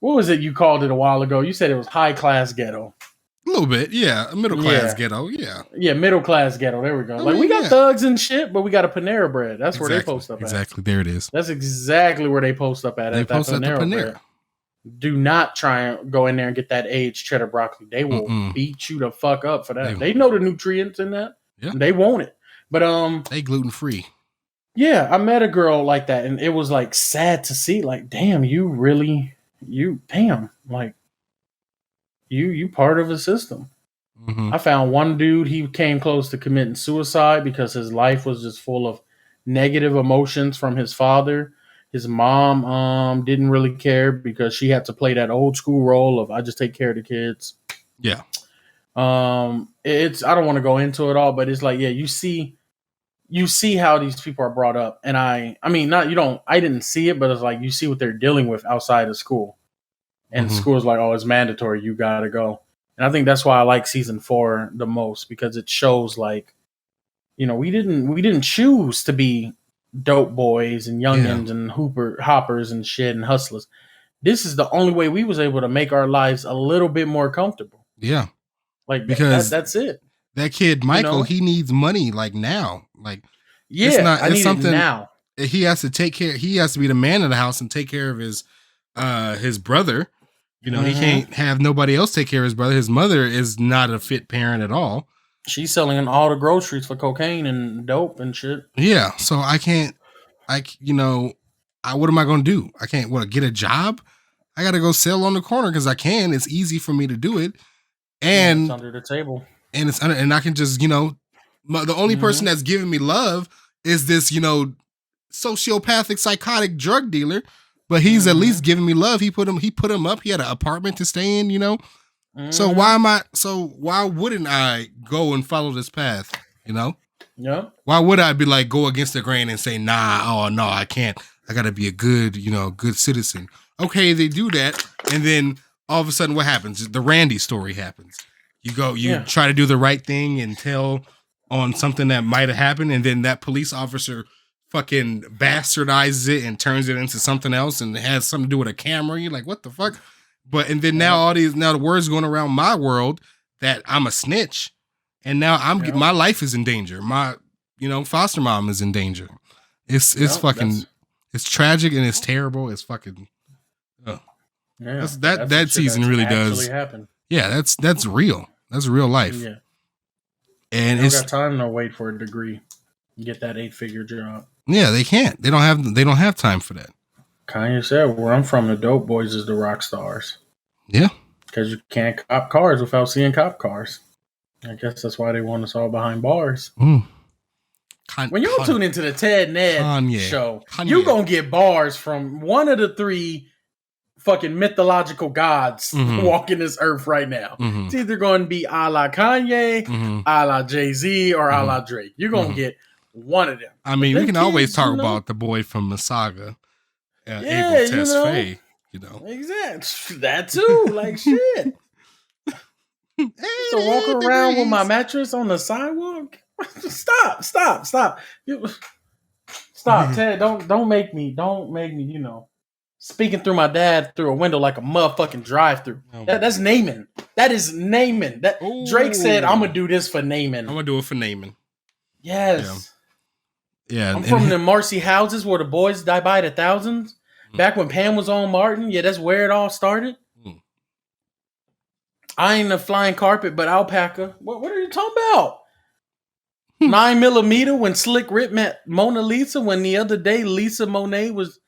what was it you called it a while ago? You said it was high class ghetto. A little bit, yeah. Middle class ghetto, yeah. Yeah, middle class ghetto. There we go. We got thugs and shit, but we got a Panera Bread. That's where they post up at. Exactly, there it is. That's exactly where they post up at. They post at the Panera. Bread. Do not try and go in there and get that aged cheddar broccoli. They will beat you the fuck up for that. They know the nutrients in that. Yeah. They want it. But they gluten free. Yeah, I met a girl like that, and it was like sad to see. Like, damn, you part of a system. I found one dude, he came close to committing suicide because his life was just full of negative emotions from his father. His mom didn't really care because she had to play that old school role of I just take care of the kids. Yeah. I don't want to go into it all, but it's like, yeah, you see you see how these people are brought up, and I mean, not you don't. I didn't see it, but it's like you see what they're dealing with outside of school, and Mm-hmm. school's like, oh, it's mandatory. You gotta go, and I think that's why I like season 4 the most because it shows like, we didn't choose to be dope boys and Yeah. youngins and hoppers and shit and hustlers. This is the only way we was able to make our lives a little bit more comfortable. Yeah. Like Because that's it. that kid You Michael, know? he needs money like now. Like it's Yeah, not. I It's need it something now. he has to take care. He has to be the man of the house and take care of his brother. He Mm-hmm. can't have nobody else take care of his brother. His mother is not a fit parent at all. She's selling all the groceries for cocaine and dope and shit. Yeah. So I can't. What am I going to do? I can't. Get a job? I got to go sell on the corner because I can. It's easy for me to do it, Yeah, it's and under the table. and I can just the only person that's giving me love is this sociopathic psychotic drug dealer, but he's at least giving me love. He put him up. He had an apartment to stay in. So why wouldn't I go and follow this path? Yeah. Why would I be like go against the grain and say oh no, I can't. I got to be a good good citizen. Okay, they do that, and then all of a sudden, what happens? The Randy story happens. You try to do the right thing and tell on something that might have happened, and then that police officer fucking bastardizes it and turns it into something else, and it has something to do with a camera. You're like, what the fuck? And then now the words going around my world that I'm a snitch, and now my life is in danger. My foster mom is in danger. It's fucking it's tragic and it's terrible. It's fucking that season really does happen. Yeah, that's real. That's real life. Yeah. And They don't got time to wait for a degree. Get that 8-figure job. Yeah, they can't. They don't have time for that. Kanye said, where I'm from, the dope boys is the rock stars. Yeah. Because you can't cop cars without seeing cop cars. I guess that's why they want us all behind bars. When y'all tune into the Ted Ned show, you gonna get bars from one of the 3 fucking mythological gods walking this earth right now. It's either going to be a la Kanye, a la Jay-Z, or a la Drake. You're going to get one of them. I mean, we can always talk about the boy from Masaga, Abel Tesfaye. Exactly. That too. Like, shit. So walk around with my mattress on the sidewalk? Stop, Ted. Don't make me, speaking through my dad through a window like a motherfucking drive-through. That's naming. That is naming. Drake said, I'm going to do this for naming. I'm going to do it for naming. Yes. Yeah. I'm from the Marcy houses where the boys die by the thousands. Back when Pam was on Martin. Yeah, that's where it all started. I ain't a flying carpet, but alpaca. What are you talking about? 9mm when Slick Rick met Mona Lisa, when the other day Bonet was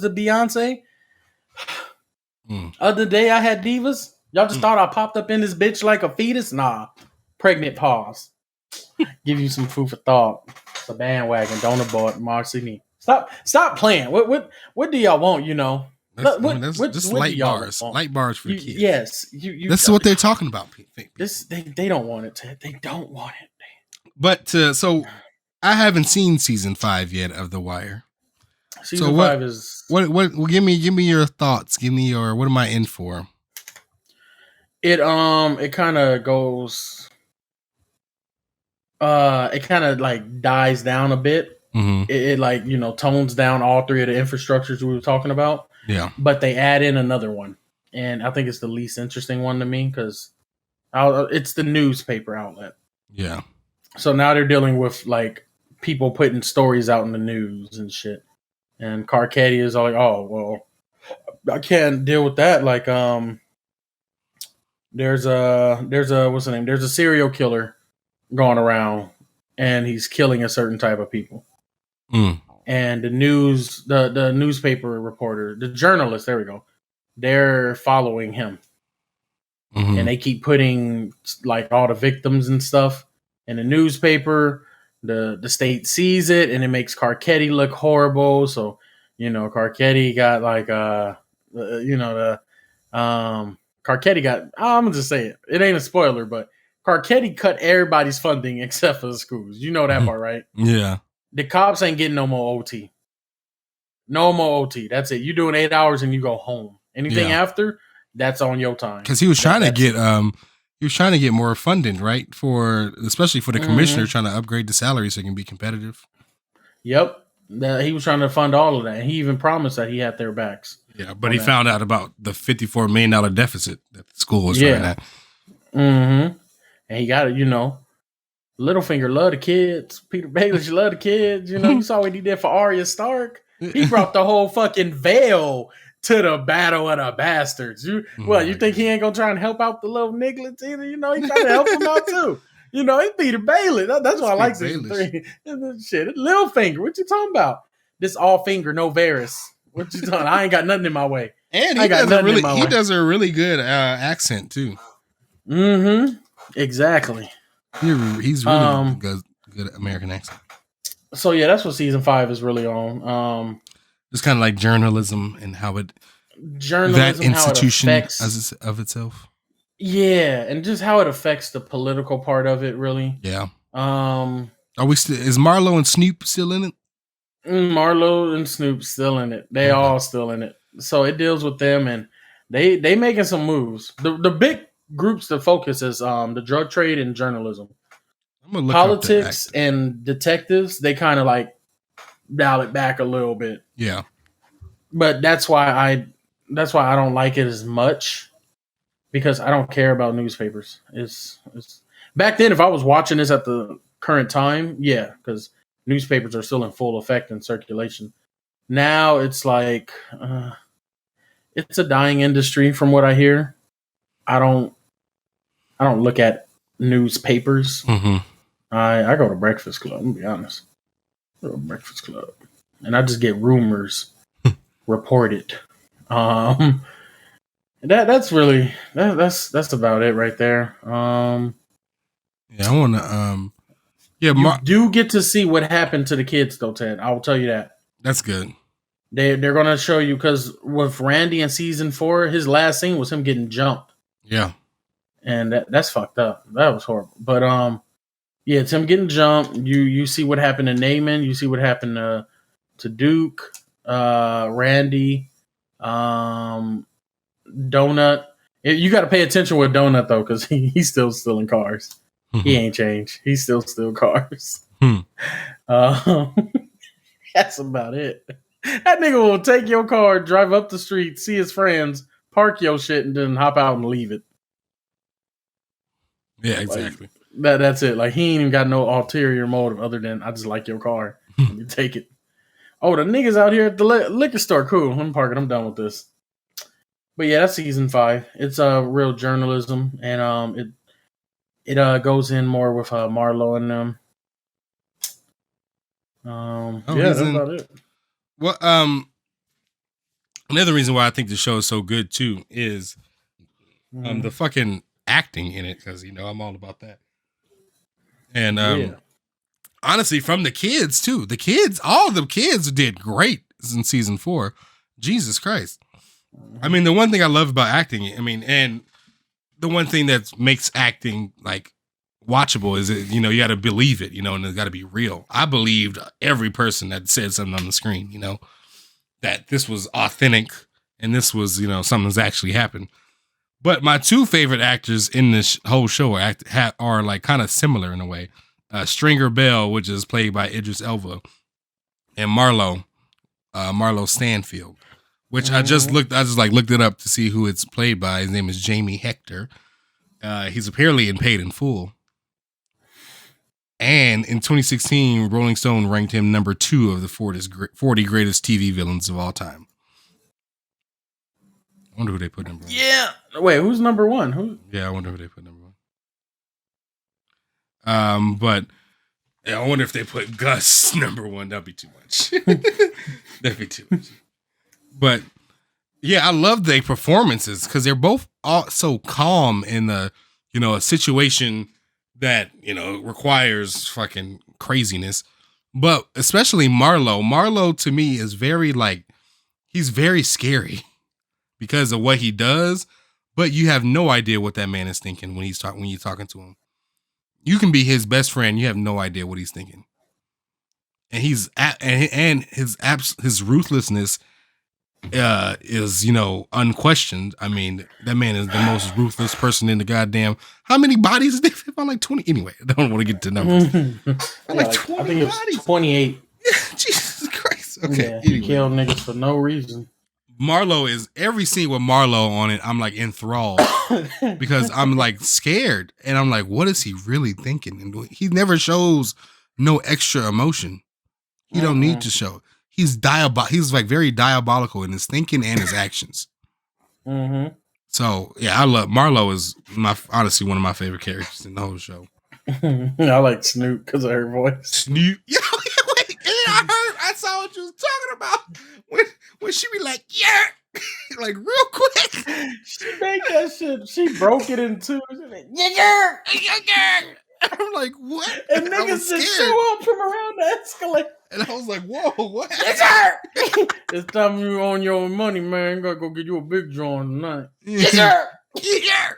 the Beyonce. Other day I had divas. Y'all just thought I popped up in this bitch like a fetus? Nah. Pregnant pause. Give you some food for thought. It's a bandwagon. Don't abort. Marcy me. Stop playing. What do y'all want, That's just light bars. Light bars for kids. Yes. This is what they're talking about. They don't want it, Ted. They don't want it. But so I haven't seen season 5 yet of The Wire. Season 5 is what give me your thoughts. Give me your what am I in for? It kind of goes it kind of like dies down a bit. It like tones down all 3 of the infrastructures we were talking about. Yeah. But they add in another one. And I think it's the least interesting one to me because it's the newspaper outlet. Yeah. So now they're dealing with like people putting stories out in the news and shit. And Carcetti is like, oh, well, I can't deal with that. Like, there's a what's the name? There's a serial killer going around and he's killing a certain type of people. And the newspaper reporter, the journalist, there we go. They're following him. And they keep putting like all the victims and stuff in the newspaper. The state sees it and it makes Carcetti look horrible. So, Carcetti got like Carcetti got, I'm gonna just say it. It ain't a spoiler, but Carcetti cut everybody's funding except for the schools. You know that part, right? Yeah. The cops ain't getting no more OT. No more OT. That's it. You doing 8 hours and you go home. Anything after, that's on your time. Because he was trying to get more funding, right? Especially for the commissioner, trying to upgrade the salary so he can be competitive. Yep. He was trying to fund all of that. He even promised that he had their backs. Yeah, but he found out about the $54 million deficit that the school was running at. Mm-hmm. And he got it, Littlefinger love the kids. Peter Baelish love the kids. You saw what he did for Arya Stark. He brought the whole fucking veil to the Battle of the Bastards. You think he ain't gonna try and help out the little nigglets either? He trying to help them out too. It's Peter Baelish. That's why I like season 3. Shit, Littlefinger. What you talking about? This all finger, no Varys. What you talking? I ain't got nothing in my way. And he does a really good accent too. Mm-hmm. Exactly. He's really good American accent. So yeah, that's what season 5 is really on. It's kind of like journalism and how that institution of itself. Yeah, and just how it affects the political part of it, really. Yeah. Is Marlo and Snoop still in it? Marlo and Snoop still in it. They all still in it. So it deals with them, and they making some moves. The big groups to focus is the drug trade and journalism. I'm gonna look politics and detectives. They kind of like dial it back a little bit. Yeah, but that's why I don't like it as much, because I don't care about newspapers. It's back then, if I was watching this at the current time, yeah, because newspapers are still in full effect and circulation. Now it's like it's a dying industry from what I hear. I don't look at newspapers. Mm-hmm. I go to Breakfast Club. I'm gonna be honest. I go to Breakfast Club, and I just get rumors reported. That's really that's about it right there. Yeah, I want to. You do get to see what happened to the kids, though, Ted. I will tell you that. That's good. They're going to show you, because with Randy in season 4, his last scene was him getting jumped. Yeah, and that's fucked up. That was horrible. But yeah, it's him getting jumped. You see what happened to Naaman. You see what happened to Duke, Randy, Donut. You got to pay attention with Donut though, because he's still stealing cars. He ain't changed. He's still stealing cars. That's about it. That nigga will take your car, drive up the street, see his friends, park your shit, and then hop out and leave it. Yeah, exactly. That's it. Like, he ain't even got no ulterior motive other than, I just like your car. Let me take it. Oh, the niggas out here at the liquor store. Cool. I'm parking. I'm done with this. But yeah, that's season 5. It's real journalism, and it goes in more with Marlo and them. That's about it. Well, another reason why I think the show is so good too is the fucking acting in it, because I'm all about that. And honestly, from the kids too. All the kids did great in season 4. Jesus Christ. I mean, the one thing I love about acting, and the one thing that makes acting like watchable is it, you got to believe it, and it's got to be real. I believed every person that said something on the screen, that this was authentic and this was, something that's actually happened. But my 2 favorite actors in this whole show are like kind of similar in a way. Stringer Bell, which is played by Idris Elba, and Marlo Stanfield, which I just looked it up to see who it's played by. His name is Jamie Hector. He's apparently in Paid in Full. And in 2016, Rolling Stone ranked him number 2 of the 40 greatest TV villains of all time. I wonder who they put number 1. Yeah. Wait, who's number 1? Yeah, I wonder who they put number 1. But I wonder if they put Gus number 1. That'd be too much. That'd be too much. But yeah, I love their performances because they're both all so calm in a situation that requires fucking craziness. But especially Marlo. Marlo to me is very he's very scary because of what he does. But you have no idea what that man is thinking when you're talking to him. You can be his best friend. You have no idea what he's thinking, and his ruthlessness is unquestioned. I mean, that man is the most ruthless person in the goddamn. How many bodies did they found? Like 20. Anyway, I don't want to get to numbers. Like 20 I think it was 28. Jesus Christ. Okay. Yeah, he killed niggas for no reason. Marlo is every scene with Marlo on it. I'm like enthralled because I'm like scared, and I'm like, what is he really thinking? And he never shows no extra emotion. He don't need to show. He's He's like very diabolical in his thinking and his actions. Mm-hmm. So yeah, I love Marlo. Is honestly one of my favorite characters in the whole show. I like Snoop because of her voice. Snoop. Yeah, wait. And I saw what you was talking about when she be like, yeah, like real quick. She made that shit. She broke it in two. Yeah. I'm like, what? And niggas just show up from around the escalator. And I was like, whoa, what? It's time you own your own money, man. You gotta go get you a big joint tonight. Yes, sir. Yeah.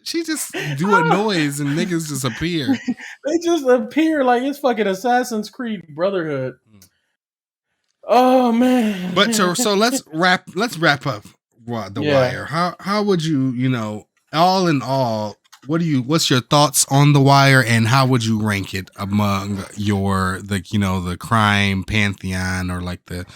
She just do a noise and niggas just appear. They just appear like it's fucking Assassin's Creed Brotherhood. Oh man. But so let's wrap up The Wire. How would you, all in all, what's your thoughts on The Wire, and how would you rank it among the crime pantheon, or like the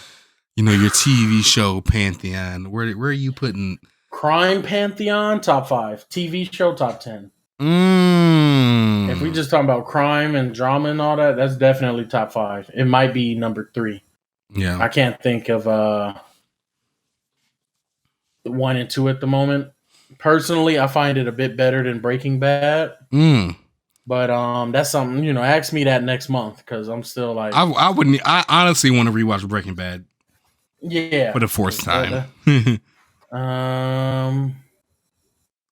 your TV show pantheon? Where are you putting crime pantheon? Top 5. TV show top 10. If we just talking about crime and drama and all that, that's definitely top 5. It might be number 3. Yeah, I can't think of 1 and 2 at the moment. Personally, I find it a bit better than Breaking Bad. But that's something, ask me that next month, because I'm still like, I honestly want to rewatch Breaking Bad. Yeah, for the 4th time.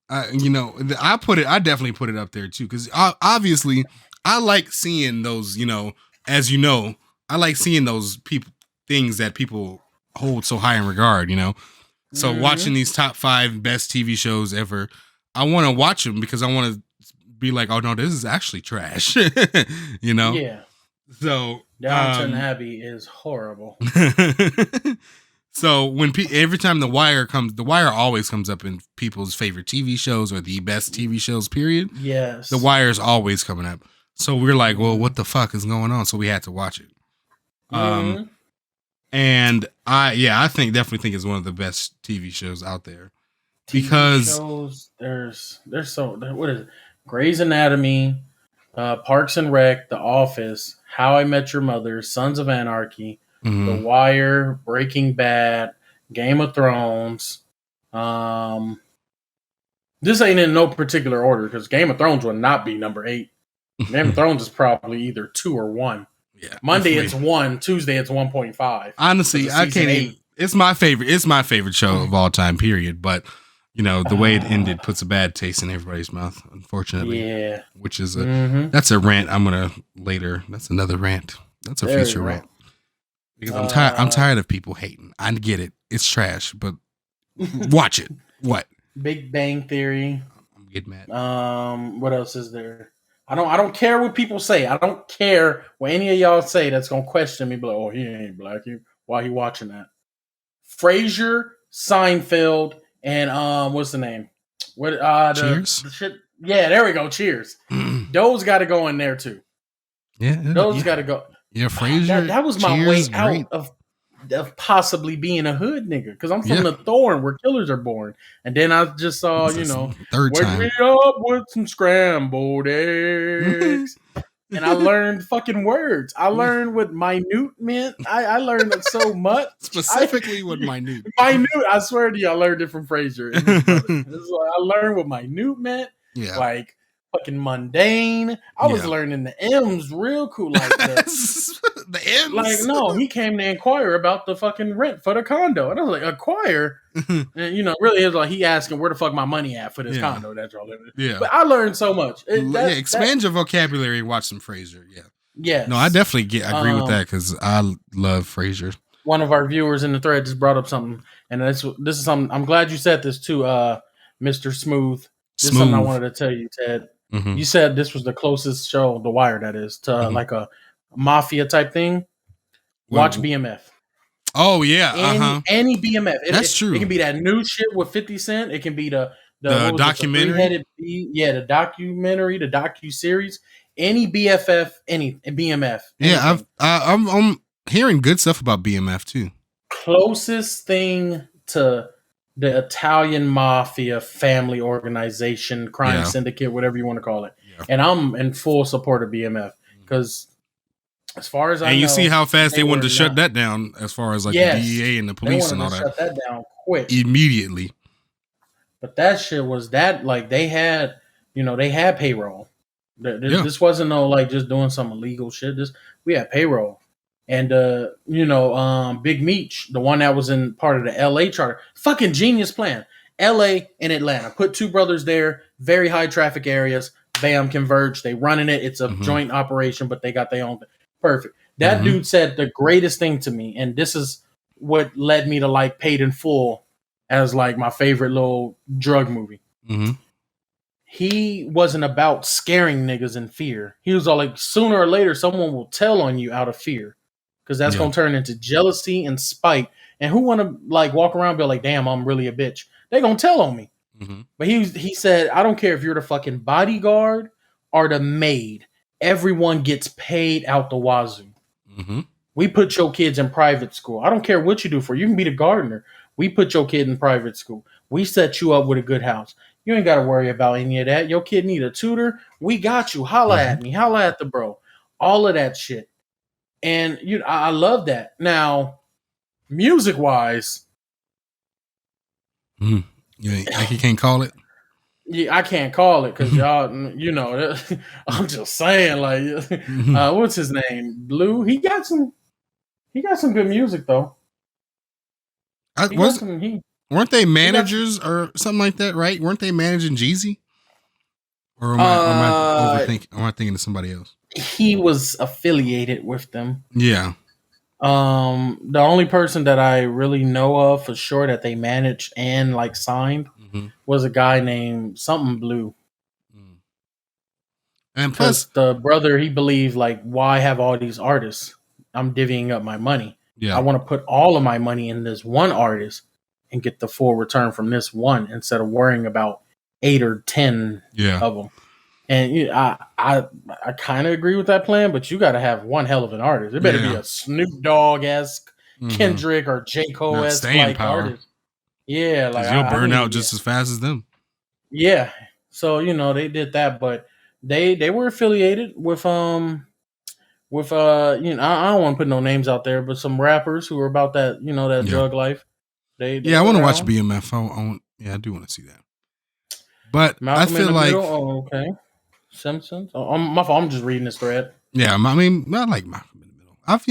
I definitely put it up there too, because obviously I like seeing those, as I like seeing those things that people hold so high in regard, So watching these top 5 best TV shows ever, I want to watch them because I want to be like, oh no, this is actually trash, Yeah. So Downton Abbey is horrible. So every time The Wire always comes up in people's favorite TV shows or the best TV shows, period. Yes. The Wire's always coming up. So we're like, well, what the fuck is going on? So we had to watch it. And definitely think it's one of the best TV shows out there. Because shows, there's what is it? Grey's Anatomy, Parks and Rec, The Office, How I Met Your Mother, Sons of Anarchy, The Wire, Breaking Bad, Game of Thrones. This ain't in no particular order, because Game of Thrones would not be number 8. Game of Thrones is probably either 2 or 1. Yeah, Monday it's 1, Tuesday it's 1.5. Honestly, I can't even. It's my favorite. It's my favorite show of all time, period. But the way it ended puts a bad taste in everybody's mouth, unfortunately. Yeah, which is that's a rant. I'm gonna later. That's another rant. That's a future rant. Because I'm tired of people hating. I get it. It's trash, but watch it. What? Big Bang Theory. I'm getting mad. What else is there? I don't care what people say. I don't care what any of y'all say that's gonna question me. But like, oh, he ain't black. Why he watching that? Frasier, Seinfeld, and what's the name? What? Cheers. The shit. Yeah, there we go. Cheers. Those got to go in there too. Yeah, those got to go. Yeah, Frasier. That was my way out of possibly being a hood nigga, because I'm from the Thorn where killers are born, and then I just saw third time wake me up with some scrambled eggs, and I learned fucking words. I learned what minute meant. I learned it so much, specifically what minute. I swear to you, I learned it from Frasier. I learned what minute meant. Yeah, like fucking mundane. I was learning the M's real cool like that. The M's? Like, no, he came to inquire about the fucking rent for the condo. And I was like, acquire? And, really, it was like he asking where the fuck my money at for this condo. That's all it is. Yeah. But I learned so much. Expand your vocabulary and watch some Frasier. Yeah. Yes. No, I definitely agree with that, because I love Frasier. One of our viewers in the thread just brought up something. And this is something. I'm glad you said this too, Mr. Smooth. This is something I wanted to tell you, Ted. You said this was the closest show, The Wire, that is, to like a mafia type thing. Watch BMF. Oh yeah, any BMF. That's true. It can be that new shit with 50 Cent. It can be the documentary. The documentary, the docu series. Any BFF, any BMF. Anything. Yeah, I'm hearing good stuff about BMF too. Closest thing to the Italian mafia family organization, crime syndicate, whatever you want to call it. Yeah. And I'm in full support of BMF because, as far as I know, and you see how fast they wanted to shut that down, as far as like the DEA and the police and all that. Shut that down quick, immediately. But that shit was that, like, they had payroll. This wasn't no like just doing some illegal shit. We had payroll. And Big Meech, the one that was in part of the LA charter, fucking genius plan. LA and Atlanta, put two brothers there, very high traffic areas. Bam, converge. They running it. It's a joint operation, but they got their own thing. Perfect. That dude said the greatest thing to me, and this is what led me to like Paid in Full as like my favorite little drug movie. He wasn't about scaring niggas in fear. He was all like, sooner or later, someone will tell on you out of fear. Because that's going to turn into jealousy and spite. And who want to like walk around and be like, damn, I'm really a bitch. They're going to tell on me. But he said, I don't care if you're the fucking bodyguard or the maid. Everyone gets paid out the wazoo. We put your kids in private school. I don't care what you do for. You can be the gardener. We put your kid in private school. We set you up with a good house. You ain't got to worry about any of that. Your kid need a tutor. We got you. Holla at me. Holla at the bro. All of that shit. And I love that. Now, music-wise, like you can't call it. Yeah, I can't call it because y'all, I'm just saying. Like, what's his name? Blue. He got some good music though. Weren't they managers or something like that? Right? Weren't they managing Jeezy? Or am I overthinking? Am I thinking of somebody else? He was affiliated with them. Yeah. The only person that I really know of for sure that they managed and like signed was a guy named something Blue. And plus the brother, he believed like, why have all these artists? I'm divvying up my money. Yeah. I want to put all of my money in this one artist and get the full return from this one instead of worrying about 8 or 10 of them. And I kind of agree with that plan, but you got to have one hell of an artist. It better be a Snoop Dogg-esque, Kendrick or J. Cole-esque like artist. Yeah, like you'll burn out just as fast as them. Yeah, so they did that, but they were affiliated with I don't want to put no names out there, but some rappers who were about that that drug life. They I want to watch BMF. I do want to see that. But Malcolm I feel like okay. Simpsons. My fault. I'm just reading this thread. Yeah, I mean, I like Malcolm in the Middle. I've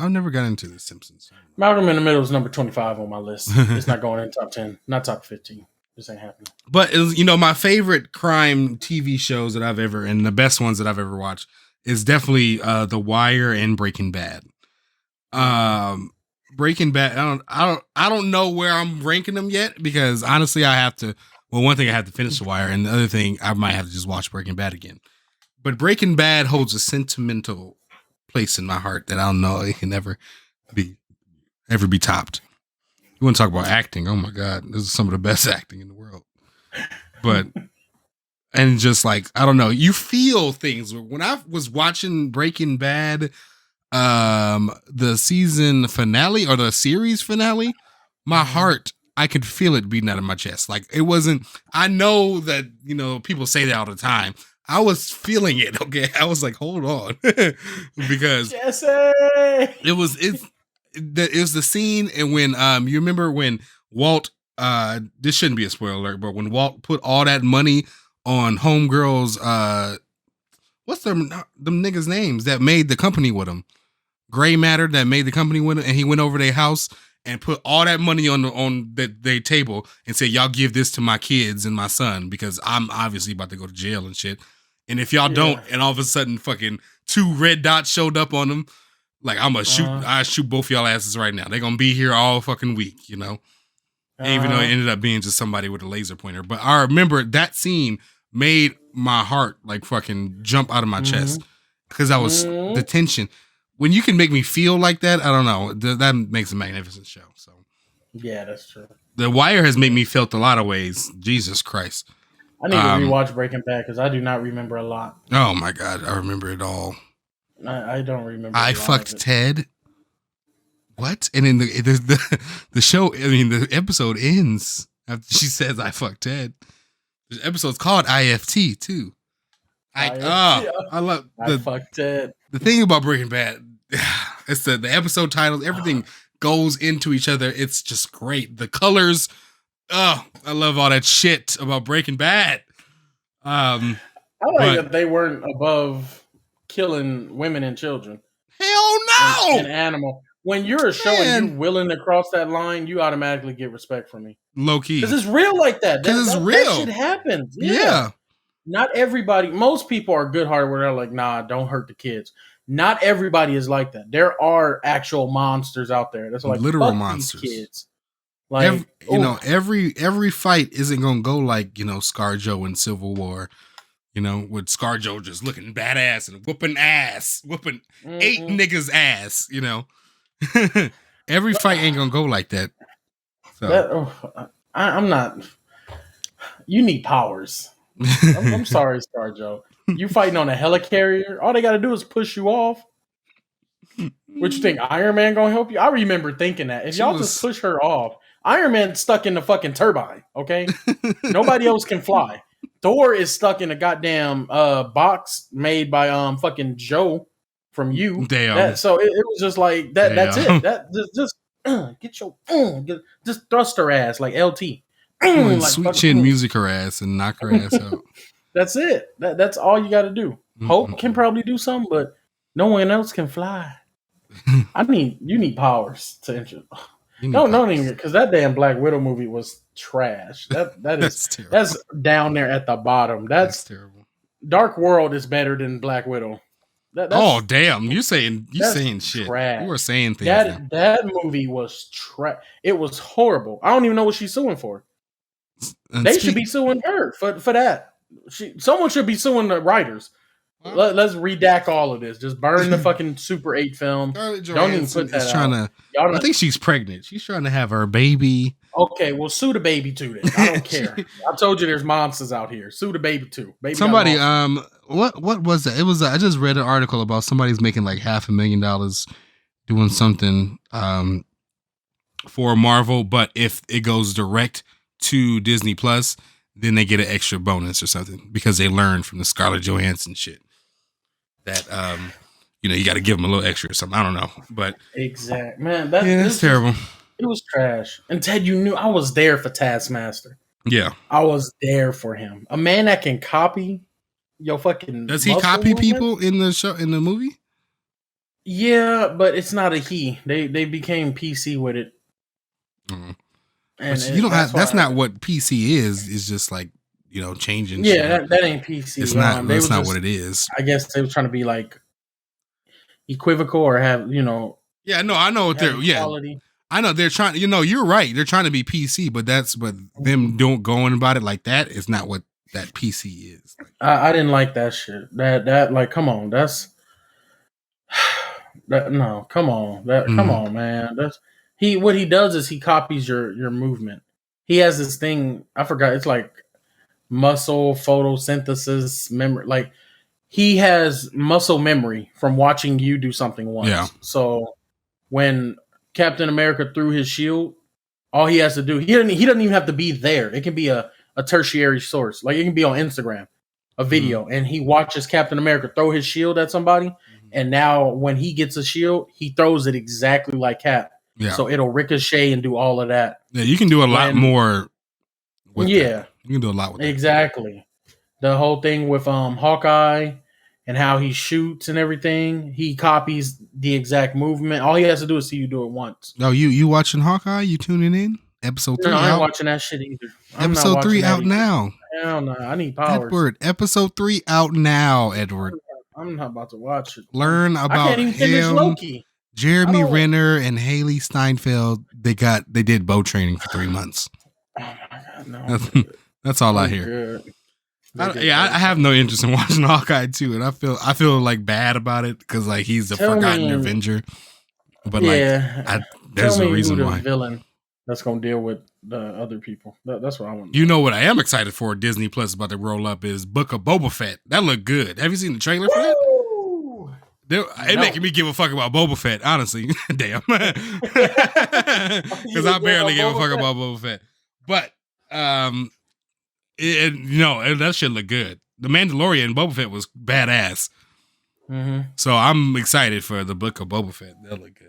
never got into the Simpsons. Malcolm in the Middle is number 25 on my list. It's not going in top 10, not top 15. This ain't happening. But my favorite crime TV shows that I've ever, and the best ones that I've ever watched, is definitely The Wire and Breaking Bad. Breaking Bad. I don't know where I'm ranking them yet because honestly, I have to. Well, one thing I have to finish The Wire, and the other thing I might have to just watch Breaking Bad again. But Breaking Bad holds a sentimental place in my heart that I don't know it can ever be topped. You want to talk about acting? Oh my God, this is some of the best acting in the world. But and just like I don't know, you feel things when I was watching Breaking Bad, the season finale or the series finale, my heart. I could feel it beating out of my chest. Like it wasn't, I know that, people say that all the time. I was feeling it. Okay. I was like, hold on. Because Jesse! it was the scene. And when, you remember when Walt, this shouldn't be a spoiler alert, but when Walt put all that money on Homegirl's, what's them niggas' names that made the company with him? Gray Matter that made the company with him. And he went over their house and put all that money on their table and said, y'all give this to my kids and my son because I'm obviously about to go to jail and shit. And if y'all don't, and all of a sudden fucking 2 red dots showed up on them, like I'm gonna shoot both y'all asses right now. They're gonna be here all fucking week, Even though it ended up being just somebody with a laser pointer. But I remember that scene made my heart like fucking jump out of my chest because I was Mm-hmm. the tension. When you can make me feel like that, I don't know. That makes a magnificent show. So Yeah, that's true. The Wire has made me felt a lot of ways. Jesus Christ. I need to rewatch Breaking Bad because I do not remember a lot. Oh my God, I remember it all. I don't remember. I fucked Ted. What? And then the show, I mean, the episode ends after she says I fucked Ted. The episode's called IFT too. I love I fucked Ted. The thing about Breaking Bad, it's the episode titles, everything goes into each other. It's just great. The colors, I love all that shit about Breaking Bad. I like that they weren't above killing women and children. Hell no! And animal. When you're a show and you're willing to cross that line, you automatically get respect from me. Low key. Because it's real like that. Because it's real. That shit happens. Yeah. Not everybody, most people are good hearted where they're like, nah, don't hurt the kids. Not everybody is like that. There are actual monsters out there. That's like literal monsters. These kids. Like every fight isn't gonna go like, ScarJo in Civil War. With ScarJo just looking badass and whooping 8 niggas ass, Every fight ain't gonna go like that. So I'm not. You need powers. I'm sorry, ScarJo. You fighting on a helicarrier. All they got to do is push you off. What you think? Iron Man gonna help you? I remember thinking that if y'all just push her off, Iron Man stuck in the fucking turbine. Okay, nobody else can fly. Thor is stuck in a goddamn box made by fucking Joe from you. Damn. So it was just like that. Damn. That's it. That just get your just thrust her ass like LT. Like sweet chin music her ass and knock her ass out. That's it. That's all you got to do. Hope can probably do something, but no one else can fly. You need powers to enter. No, even because that damn Black Widow movie was trash. That's down there at the bottom. That's terrible. Dark World is better than Black Widow. Damn! You saying shit? Trash. You were saying things. That movie was trash. It was horrible. I don't even know what she's suing for. They should be suing her for that. Someone should be suing the writers. Let's redact all of this. Just burn the fucking Super 8 film. Don't even put that out. I think she's pregnant. She's trying to have her baby. Okay, well, sue the baby too then. I don't care. I told you there's monsters out here. Sue the baby too. Baby somebody, what was that? It was, I just read an article about somebody's making like $500,000 doing something for Marvel, but if it goes direct to Disney Plus, then they get an extra bonus or something because they learned from the Scarlett Johansson shit that you got to give them a little extra or something. I don't know, but exactly, man. That's terrible. It was trash. And Ted, you knew I was there for Taskmaster. Yeah, I was there for him. A man that can copy your fucking. Does he copy people in the show, in the movie? Yeah, but it's not a he. They became PC with it. Mm-hmm. And you don't have. That's not what PC is. It's just like changing. Yeah, that ain't PC. It's not. That's not what it is. I guess they were trying to be like equivocal or have Yeah, no, I know what they're. Quality. Yeah, I know they're trying. You're right. They're trying to be PC, but that's what them don't going about it like that is not what that PC is. I didn't like that shit. That like, come on, that's that. No, come on, come on, man. That's. What he does is he copies your movement. He has this thing, I forgot, it's like muscle photosynthesis memory. Like he has muscle memory from watching you do something once. Yeah. So when Captain America threw his shield, all he has to do, he doesn't even have to be there. It can be a tertiary source. Like it can be on Instagram, a video, and he watches Captain America throw his shield at somebody. And now when he gets a shield, he throws it exactly like Cap. Yeah. So it'll ricochet and do all of that. Yeah, you can do a lot more with that. You can do a lot with that. Exactly. The whole thing with Hawkeye and how he shoots and everything, he copies the exact movement. All he has to do is see you do it once. No, you watching Hawkeye? You tuning in? Episode 3 No, I out? ain't watching that shit either. Episode 3 out now. Hell no, I need powers. Edward, episode 3 out now, Edward. I'm not about to watch it. Learn about I can't even finish Loki. Jeremy Renner and Haley Steinfeld, they did bow training for 3 months. Oh my God, no. That's all I hear. Good. I have no interest in watching Hawkeye 2, and I feel like bad about it because like he's the forgotten Avenger. But there's a reason who the why. villain that's gonna deal with the other people. That's what I want. You know what I am excited for? Disney Plus about to roll up is Book of Boba Fett. That looked good. Have you seen the trailer for that? It's making me give a fuck about Boba Fett, honestly. Damn, because I barely give a fuck about Boba Fett. But and that shit look good. The Mandalorian and Boba Fett was badass. Mm-hmm. So I'm excited for the Book of Boba Fett. That look good.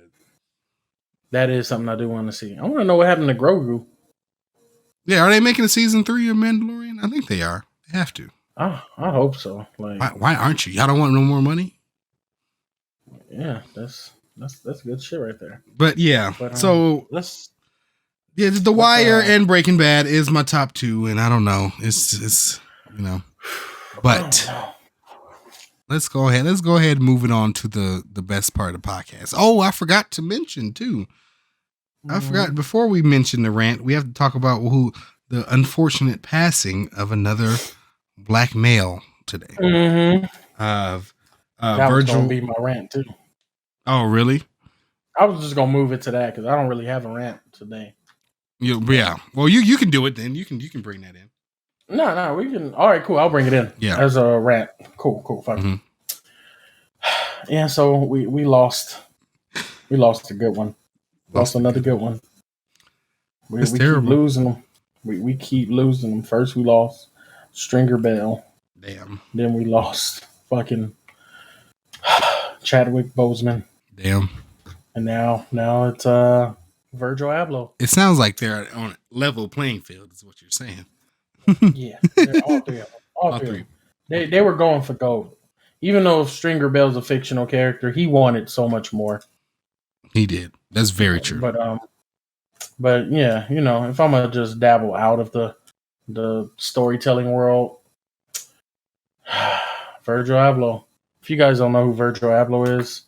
That is something I do want to see. I want to know what happened to Grogu. Yeah, are they making a season 3 of Mandalorian? I think they are. They have to. I hope so. Like, why aren't you? Y'all don't want no more money? Yeah, that's good shit right there. But yeah, so The Wire and Breaking Bad is my top 2, and I don't know. It's but let's go ahead and move it on to the best part of the podcast. Oh, I forgot to mention too. I forgot before we mention the rant, we have to talk about the unfortunate passing of another black male today. Mm-hmm. That was gonna be my rant too. Oh, really? I was just gonna move it to that because I don't really have a rant today. Yeah. Well, you can do it then. You can bring that in. No, we can. All right, cool. I'll bring it in. Yeah. As a rant. Cool. Fuck. Mm-hmm. Yeah. So we lost. We lost a good one. Lost another good one. We keep losing them. We keep losing them. First we lost Stringer Bell. Damn. Then we lost fucking Chadwick Boseman. Damn. And now it's VIIRGIL ABLOH. It sounds like they're on a level playing field, is what you're saying. Yeah, all three of them. All three. They were going for gold. Even though Stringer Bell's a fictional character, he wanted so much more. He did. That's very true. But yeah, if I'm gonna just dabble out of the storytelling world, VIIRGIL ABLOH. If you guys don't know who VIIRGIL ABLOH is,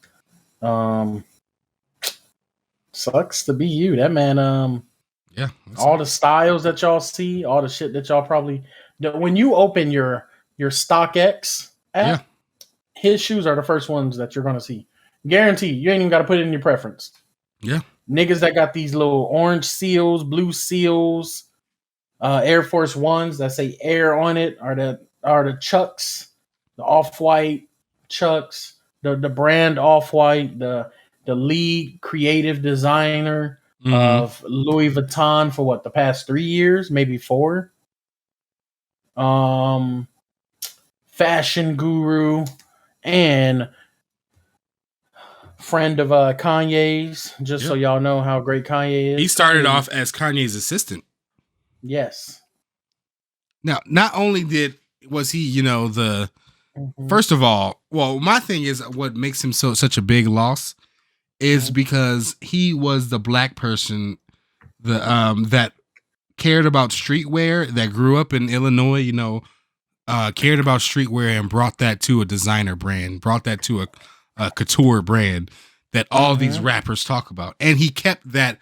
sucks to be you. That man, yeah. All the styles that y'all see, all the shit that y'all probably when you open your StockX app, his shoes are the first ones that you're gonna see. Guarantee you ain't even gotta put it in your preference. Yeah. Niggas that got these little orange seals, blue seals, Air Force Ones that say Air on it are the Chucks, the Off-White Chucks, the brand Off-White, the lead creative designer of Louis Vuitton for the past 3 years, maybe 4. Fashion guru and friend of Kanye's, so y'all know how great Kanye is. He started off as Kanye's assistant. Yes. Now, not only was he, the first of all, well, my thing is what makes him such a big loss is because he was the black person that cared about streetwear, that grew up in Illinois, cared about streetwear and brought that to a designer brand, brought that to a couture brand that all these rappers talk about. And he kept that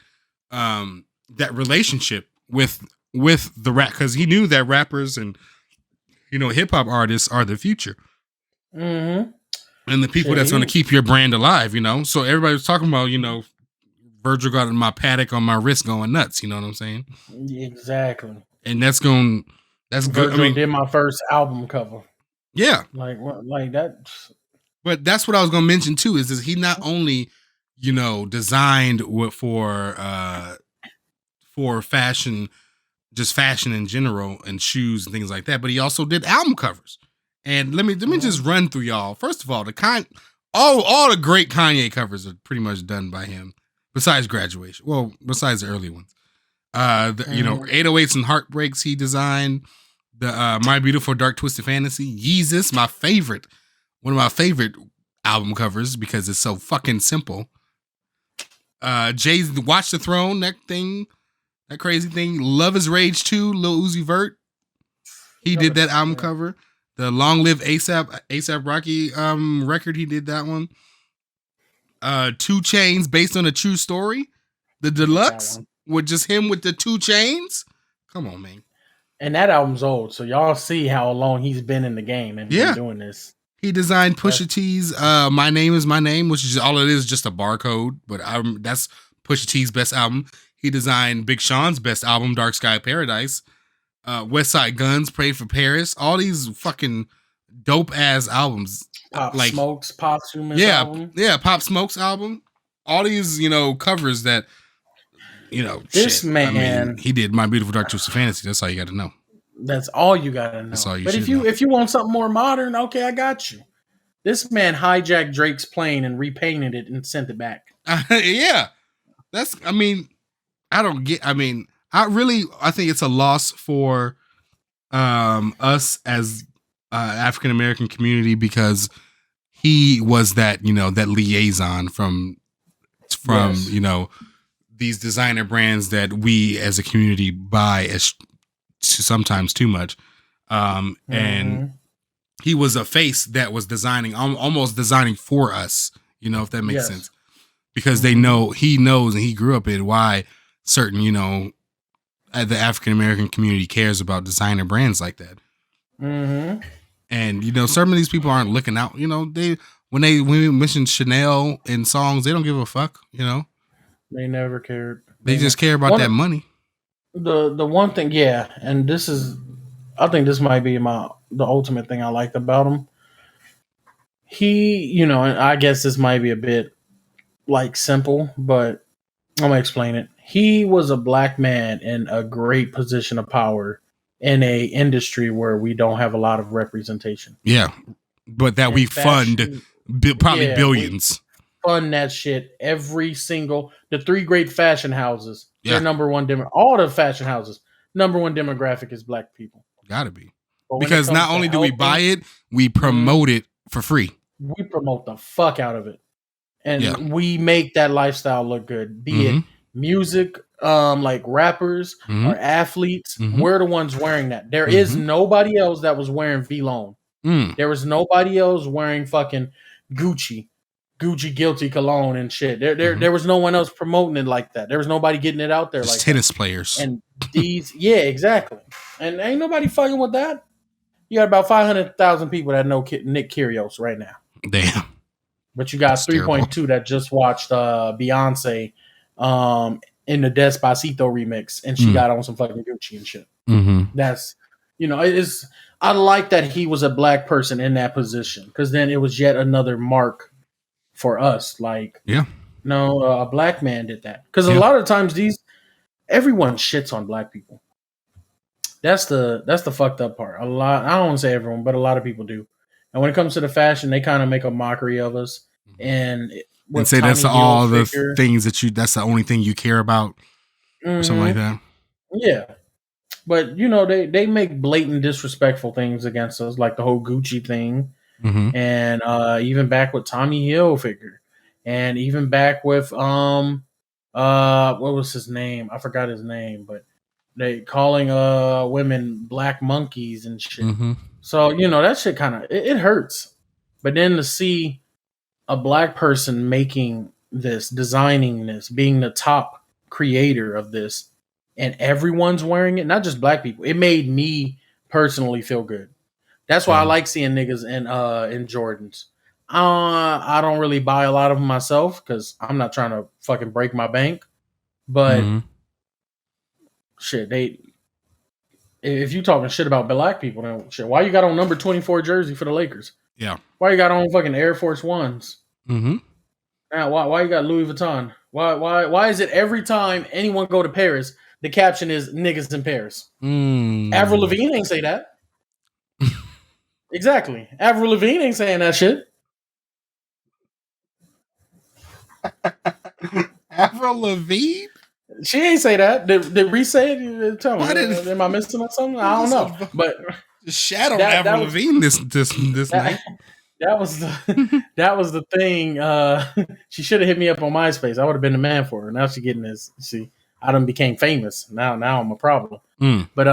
relationship with the rap, because he knew that rappers and hip hop artists are the future. Mm-hmm. And the people that's going to keep your brand alive, So everybody was talking about, VIIRGIL got my Patek on my wrist going nuts, you know what I'm saying? Exactly. And that's good. VIIRGIL did my first album cover. Yeah. Like that. But that's what I was going to mention too, is he not only, designed for fashion, just fashion in general and shoes and things like that, but he also did album covers. And let me just run through y'all. First of all, all the great Kanye covers are pretty much done by him, besides Graduation. Well, besides the early ones. 808s and Heartbreaks he designed. The My Beautiful Dark Twisted Fantasy. Yeezus, one of my favorite album covers because it's so fucking simple. Jay's Watch the Throne, that crazy thing. Love is Rage 2, Lil Uzi Vert. He did that album cover. The Long Live ASAP Rocky record, he did that one. 2 Chainz, based on a true story. The deluxe with just him with the 2 chains. Come on, man. And that album's old, so y'all see how long he's been in the game and been doing this. He designed Pusha T's "My Name Is My Name," which is all it is, just a barcode. But that's Pusha T's best album. He designed Big Sean's best album, Dark Sky Paradise. West Side Guns, Pray for Paris. All these fucking dope ass albums. Pop Smoke's posthumous album. Yeah, Pop Smoke's album. All these, covers that, this man. I mean, he did My Beautiful Dark Twisted Fantasy. That's all you got to know. That's all you got to know. That's all you but should know. if you want something more modern, okay, I got you. This man hijacked Drake's plane and repainted it and sent it back. Yeah. I think it's a loss for us as African American community, because he was that liaison from these designer brands that we as a community buy as sometimes too much, and he was a face that was designing, almost designing for us, if that makes sense, because he knows and he grew up in why certain the African American community cares about designer brands like that. And some of these people aren't looking out. When we mention Chanel in songs, they don't give a fuck. They never cared. They just care about that money. The one thing, and I think this might be the ultimate thing I liked about him. He, and I guess this might be a bit simple, but I'm gonna explain it. He was a black man in a great position of power in a industry where we don't have a lot of representation. Yeah, but that we fund probably billions. Fund that shit. The 3 great fashion houses. Their number one all the fashion houses, number one demographic is black people. Gotta be. Because not only do we buy it, we promote it for free. We promote the fuck out of it. And we make that lifestyle look good. Be it music, like rappers or athletes. We're the ones wearing that. There is nobody else that was wearing V-Lone. There was nobody else wearing fucking Gucci guilty cologne and shit. There was no one else promoting it like that. There was nobody getting it out there. Just tennis players. And these, exactly. And ain't nobody fucking with that. You got about 500,000 people that know Nick Kyrgios right now. Damn. But you got 3.2 that just watched Beyonce in the Despacito remix, and she got on some fucking Gucci and shit. That's, I like that he was a black person in that position, because then it was yet another mark for us. A black man did that. Because a lot of times everyone shits on black people. That's the fucked up part. I don't want to say everyone, but a lot of people do. And when it comes to the fashion, they kind of make a mockery of us and say that's all the things that's the only thing you care about, or something like that. Yeah. But they make blatant disrespectful things against us, like the whole Gucci thing. And even back with Tommy Hilfiger, and even back with what was his name? I forgot his name, but they calling women black monkeys and shit. So that shit kind of it hurts. But then to see a black person making this, designing this, being the top creator of this, and everyone's wearing it, not just black people, it made me personally feel good. That's why I like seeing niggas in Jordans. I don't really buy a lot of them myself because I'm not trying to fucking break my bank. But shit, if you talking shit about black people, then shit, why you got on number 24 jersey for the Lakers? Yeah. Why you got on fucking Air Force Ones? Now, why you got Louis Vuitton? Why is it every time anyone go to Paris, the caption is niggas in Paris? Avril Lavigne ain't say that. Exactly. Avril Lavigne ain't saying that shit. Avril Lavigne? She ain't say that. Did Reese say it? Tell me. Am I missing on something? I don't know. But shadow Avril Lavigne this night. That was the thing. She should have hit me up on MySpace. I would have been the man for her. Now she getting this. See, I done became famous. Now I'm a problem. But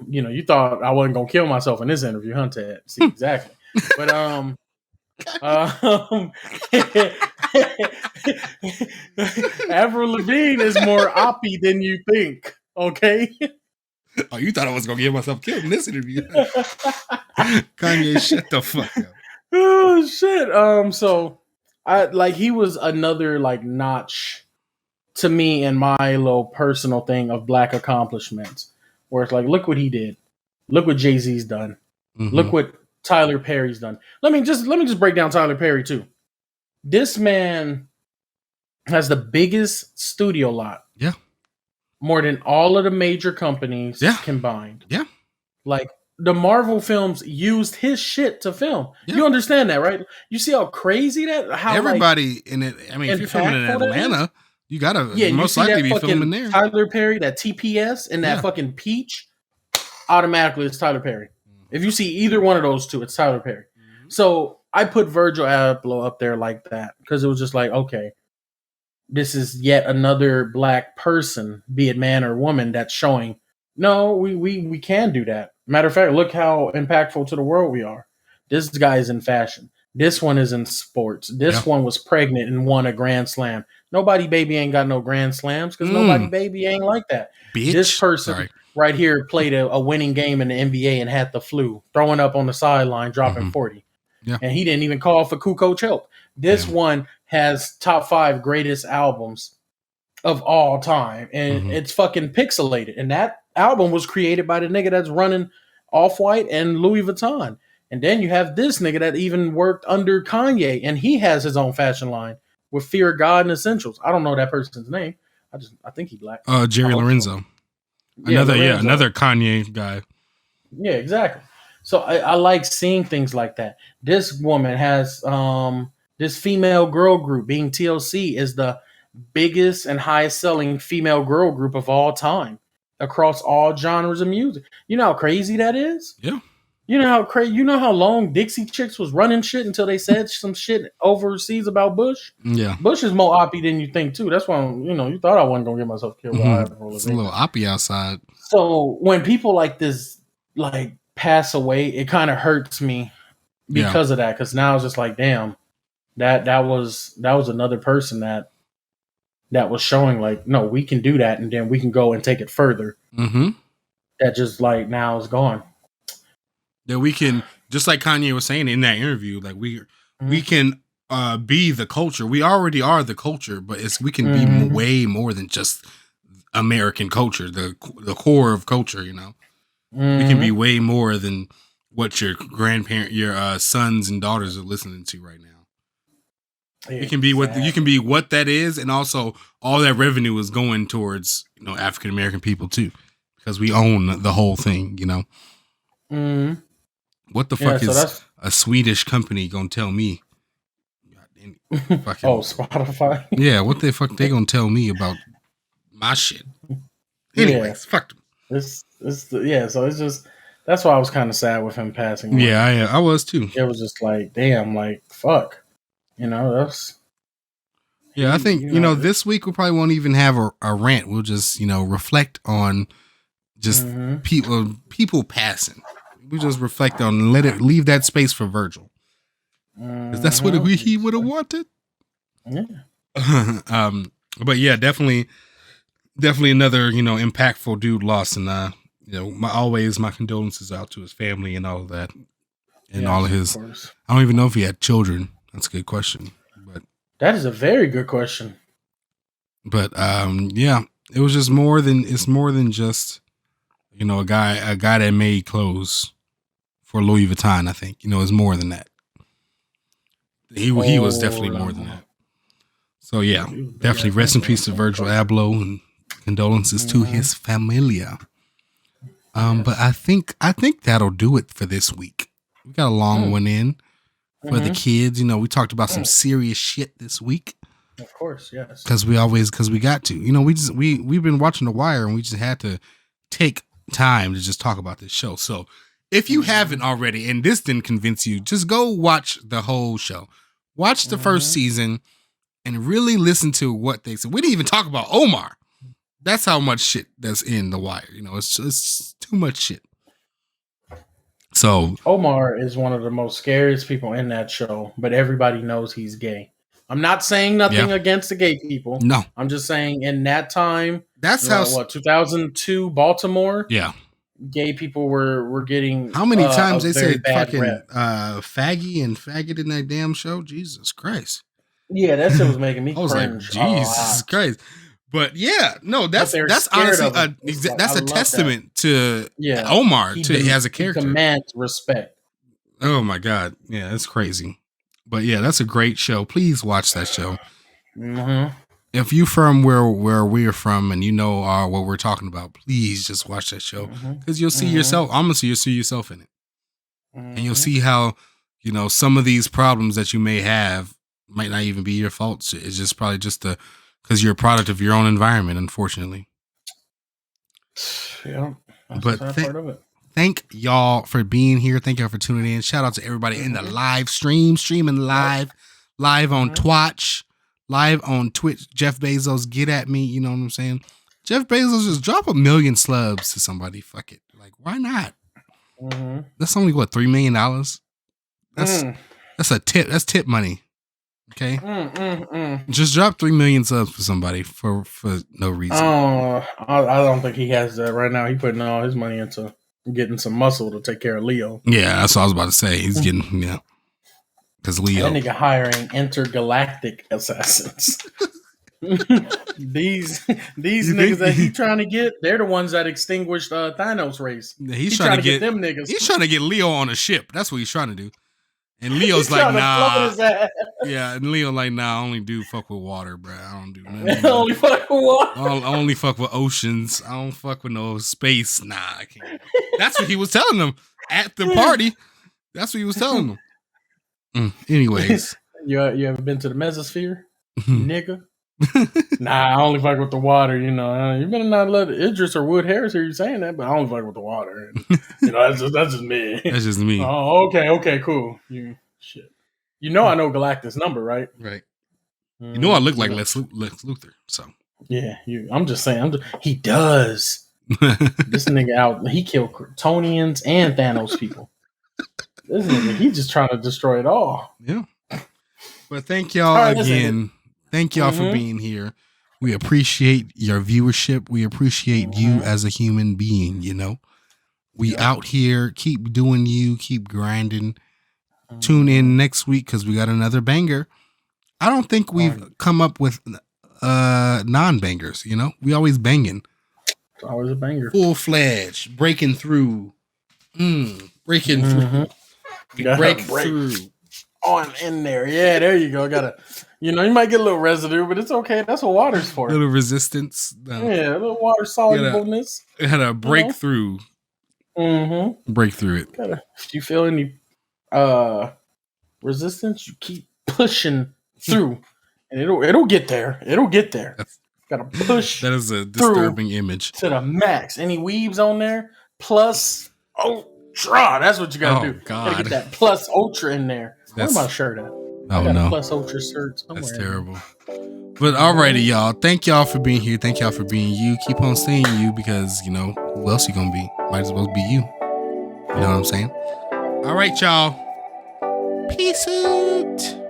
you thought I wasn't gonna kill myself in this interview, huh, Ted? See, exactly. But Avril Lavigne is more oppy than you think. Okay. Oh, you thought I was gonna get myself killed in this interview? Kanye, shut the fuck up. Oh shit. So I like he was another like notch to me in my little personal thing of black accomplishments. Where it's like, look what he did. Look what Jay-Z's done. Mm-hmm. Look what Tyler Perry's done. Let me just break down Tyler Perry too. This man has the biggest studio lot. Yeah. More than all of the major companies Yeah. combined. Yeah. Like the Marvel films used his shit to film. Yeah. You understand that, right? You see how crazy that how everybody like, in it. I mean, if you're filming in Atlanta, you gotta most likely be filming there. Tyler Perry, that TPS and that fucking peach, automatically it's Tyler Perry. If you see either one of those two, it's Tyler Perry. Mm-hmm. So I put Virgil Abloh up there like that because it was just like, okay, this is yet another black person, be it man or woman, that's showing, no, we can do that. Matter of fact, look how impactful to the world we are. This guy is in fashion. This one is in sports. This one was pregnant and won a Grand Slam. Nobody baby ain't got no Grand Slams because nobody baby ain't like that. Bitch. This person right here played a winning game in the NBA and had the flu, throwing up on the sideline, dropping 40. Yeah. And he didn't even call for Kukoc help. This one has top 5 greatest albums of all time. And it's fucking pixelated. And that album was created by the nigga that's running Off-White and Louis Vuitton. And then you have this nigga that even worked under Kanye. And he has his own fashion line with Fear God and Essentials. I don't know that person's name. I think he black. Jerry Lorenzo. So. Another Kanye guy. Yeah, exactly. So I like seeing things like that. This woman has this female girl group, being TLC, is the biggest and highest selling female girl group of all time across all genres of music. You know how crazy that is? Yeah. You know how crazy. You know how long Dixie Chicks was running shit until they said some shit overseas about Bush. Yeah. Bush is more oppie than you think too. That's why you thought I wasn't gonna get myself killed. It's a little oppie outside. So when people like this like pass away, it kind of hurts me because of that. Because now it's just like, damn, that was another person that was showing like, no, we can do that, and then we can go and take it further. Mm-hmm. That just like now is gone. That we can, just like Kanye was saying in that interview, like we can be the culture. We already are the culture, but we can be way more than just American culture, the core of culture. You know, we can be way more than what your sons and daughters are listening to right now. It can be what that is, and also all that revenue is going towards African American people too, because we own the whole thing. You know. Mm-hmm. What the fuck is a Swedish company gonna tell me? Spotify. Yeah, what the fuck they gonna tell me about my shit? Anyways, fuck them. So it's just that's why I was kind of sad with him passing away. Yeah, I was too. It was just like, damn, like fuck, that's. Yeah, I think this week we probably won't even have a rant. We'll just reflect on just people passing. We just reflect on leave that space for Virgil. Because that's what he would have wanted. Yeah. But yeah, definitely another, impactful dude lost. And, my condolences out to his family and all of that. And all of his, I don't even know if he had children. That's a good question. But that is a very good question. But, it was just more than just, a guy that made clothes for Louis Vuitton. I think it's more than that. He was definitely more than that. So yeah, definitely rest in peace to Virgil Abloh and condolences to his familia. But I think that'll do it for this week. We got a long one in for the kids. We talked about some serious shit this week. Of course, yes. Because we got to. We've been watching The Wire, and we just had to take time to just talk about this show. So if you haven't already, and this didn't convince you, just go watch the whole show. Watch the first season and really listen to what they said. We didn't even talk about Omar. That's how much shit that's in The Wire. It's too much shit. So Omar is one of the most scariest people in that show, but everybody knows he's gay. I'm not saying nothing against the gay people. No. I'm just saying in that time, that's how 2002 Baltimore. Yeah. gay people were getting how many times a they very said bad fucking rep. faggy and faggot in that damn show? Jesus Christ. Yeah, that shit was making me I was like, cringe. Jesus Christ. But yeah, no, that's honestly that's a testament to Omar as a character. He demands respect. Oh my God. Yeah, that's crazy. But yeah, that's a great show. Please watch that show. Mm-hmm. If you from where we're from and you know what we're talking about, please just watch that show because you'll see yourself. Honestly, you'll see yourself in it, and you'll see how some of these problems that you may have might not even be your fault. It's just probably just because you're a product of your own environment, unfortunately. Yeah, but part of it. Thank y'all for being here. Thank y'all for tuning in. Shout out to everybody in the live streaming live on Twitch, live on Twitch. Jeff Bezos, get at me. You know what I'm saying? Jeff Bezos, just drop 1 million slubs to somebody. Fuck it. Like, why not? That's only what, $3 million? That's a tip. That's tip money. Okay. Just drop 3 million subs for somebody for no reason. I don't think he has that right now. He's putting all his money into getting some muscle to take care of Leo. Yeah, that's what I was about to say. He's getting because Leo. That nigga hiring intergalactic assassins. these niggas that he's trying to get, they're the ones that extinguished Thanos' race. He's trying to get them niggas. He's trying to get Leo on a ship. That's what he's trying to do. And Leo's like, nah. Yeah, and Leo like, nah, I only do fuck with water, bro. I don't do nothing. only fuck with water. I only fuck with oceans. I don't fuck with no space. Nah, I can't. That's what he was telling them at the party. That's what he was telling them. Anyways. You ever been to the mesosphere? Nigga? Nah, I only fuck with the water, you better not let Idris or Wood Harris hear you saying that, but I only fuck with the water. That's just me. That's just me. Oh, okay, cool. Shit. I know Galactus' number, right? Right. I look like Lex Luthor, so. Yeah, I'm just saying, he does. This nigga out, he killed Kryptonians and Thanos people. This nigga, he just trying to destroy it all. Yeah. But thank y'all again. Thank y'all for being here. We appreciate your viewership. We appreciate you as a human being, We out here, keep doing you, keep grinding. Tune in next week because we got another banger. I don't think we've come up with non-bangers, We always banging. It's always a banger. Full-fledged, breaking through. Breaking through. Break through. On in there. Yeah, there you go. You might get a little residue, but it's okay. That's what water's for. A little resistance. A little water solubleness. It had a breakthrough. Break through it. If you feel any resistance, you keep pushing through, and it'll get there. It'll get there. Gotta push. That is a disturbing image to the max. Any weaves on there? Plus ultra. That's what you gotta do. God. Gotta get that plus ultra in there. Where's my shirt at? I got a plus ultra shirt somewhere. That's terrible. But alrighty, y'all. Thank y'all for being here. Thank y'all for being you. Keep on saying you because, who else you gonna be? Might as well be you. You know what I'm saying? All right, y'all. Peace out.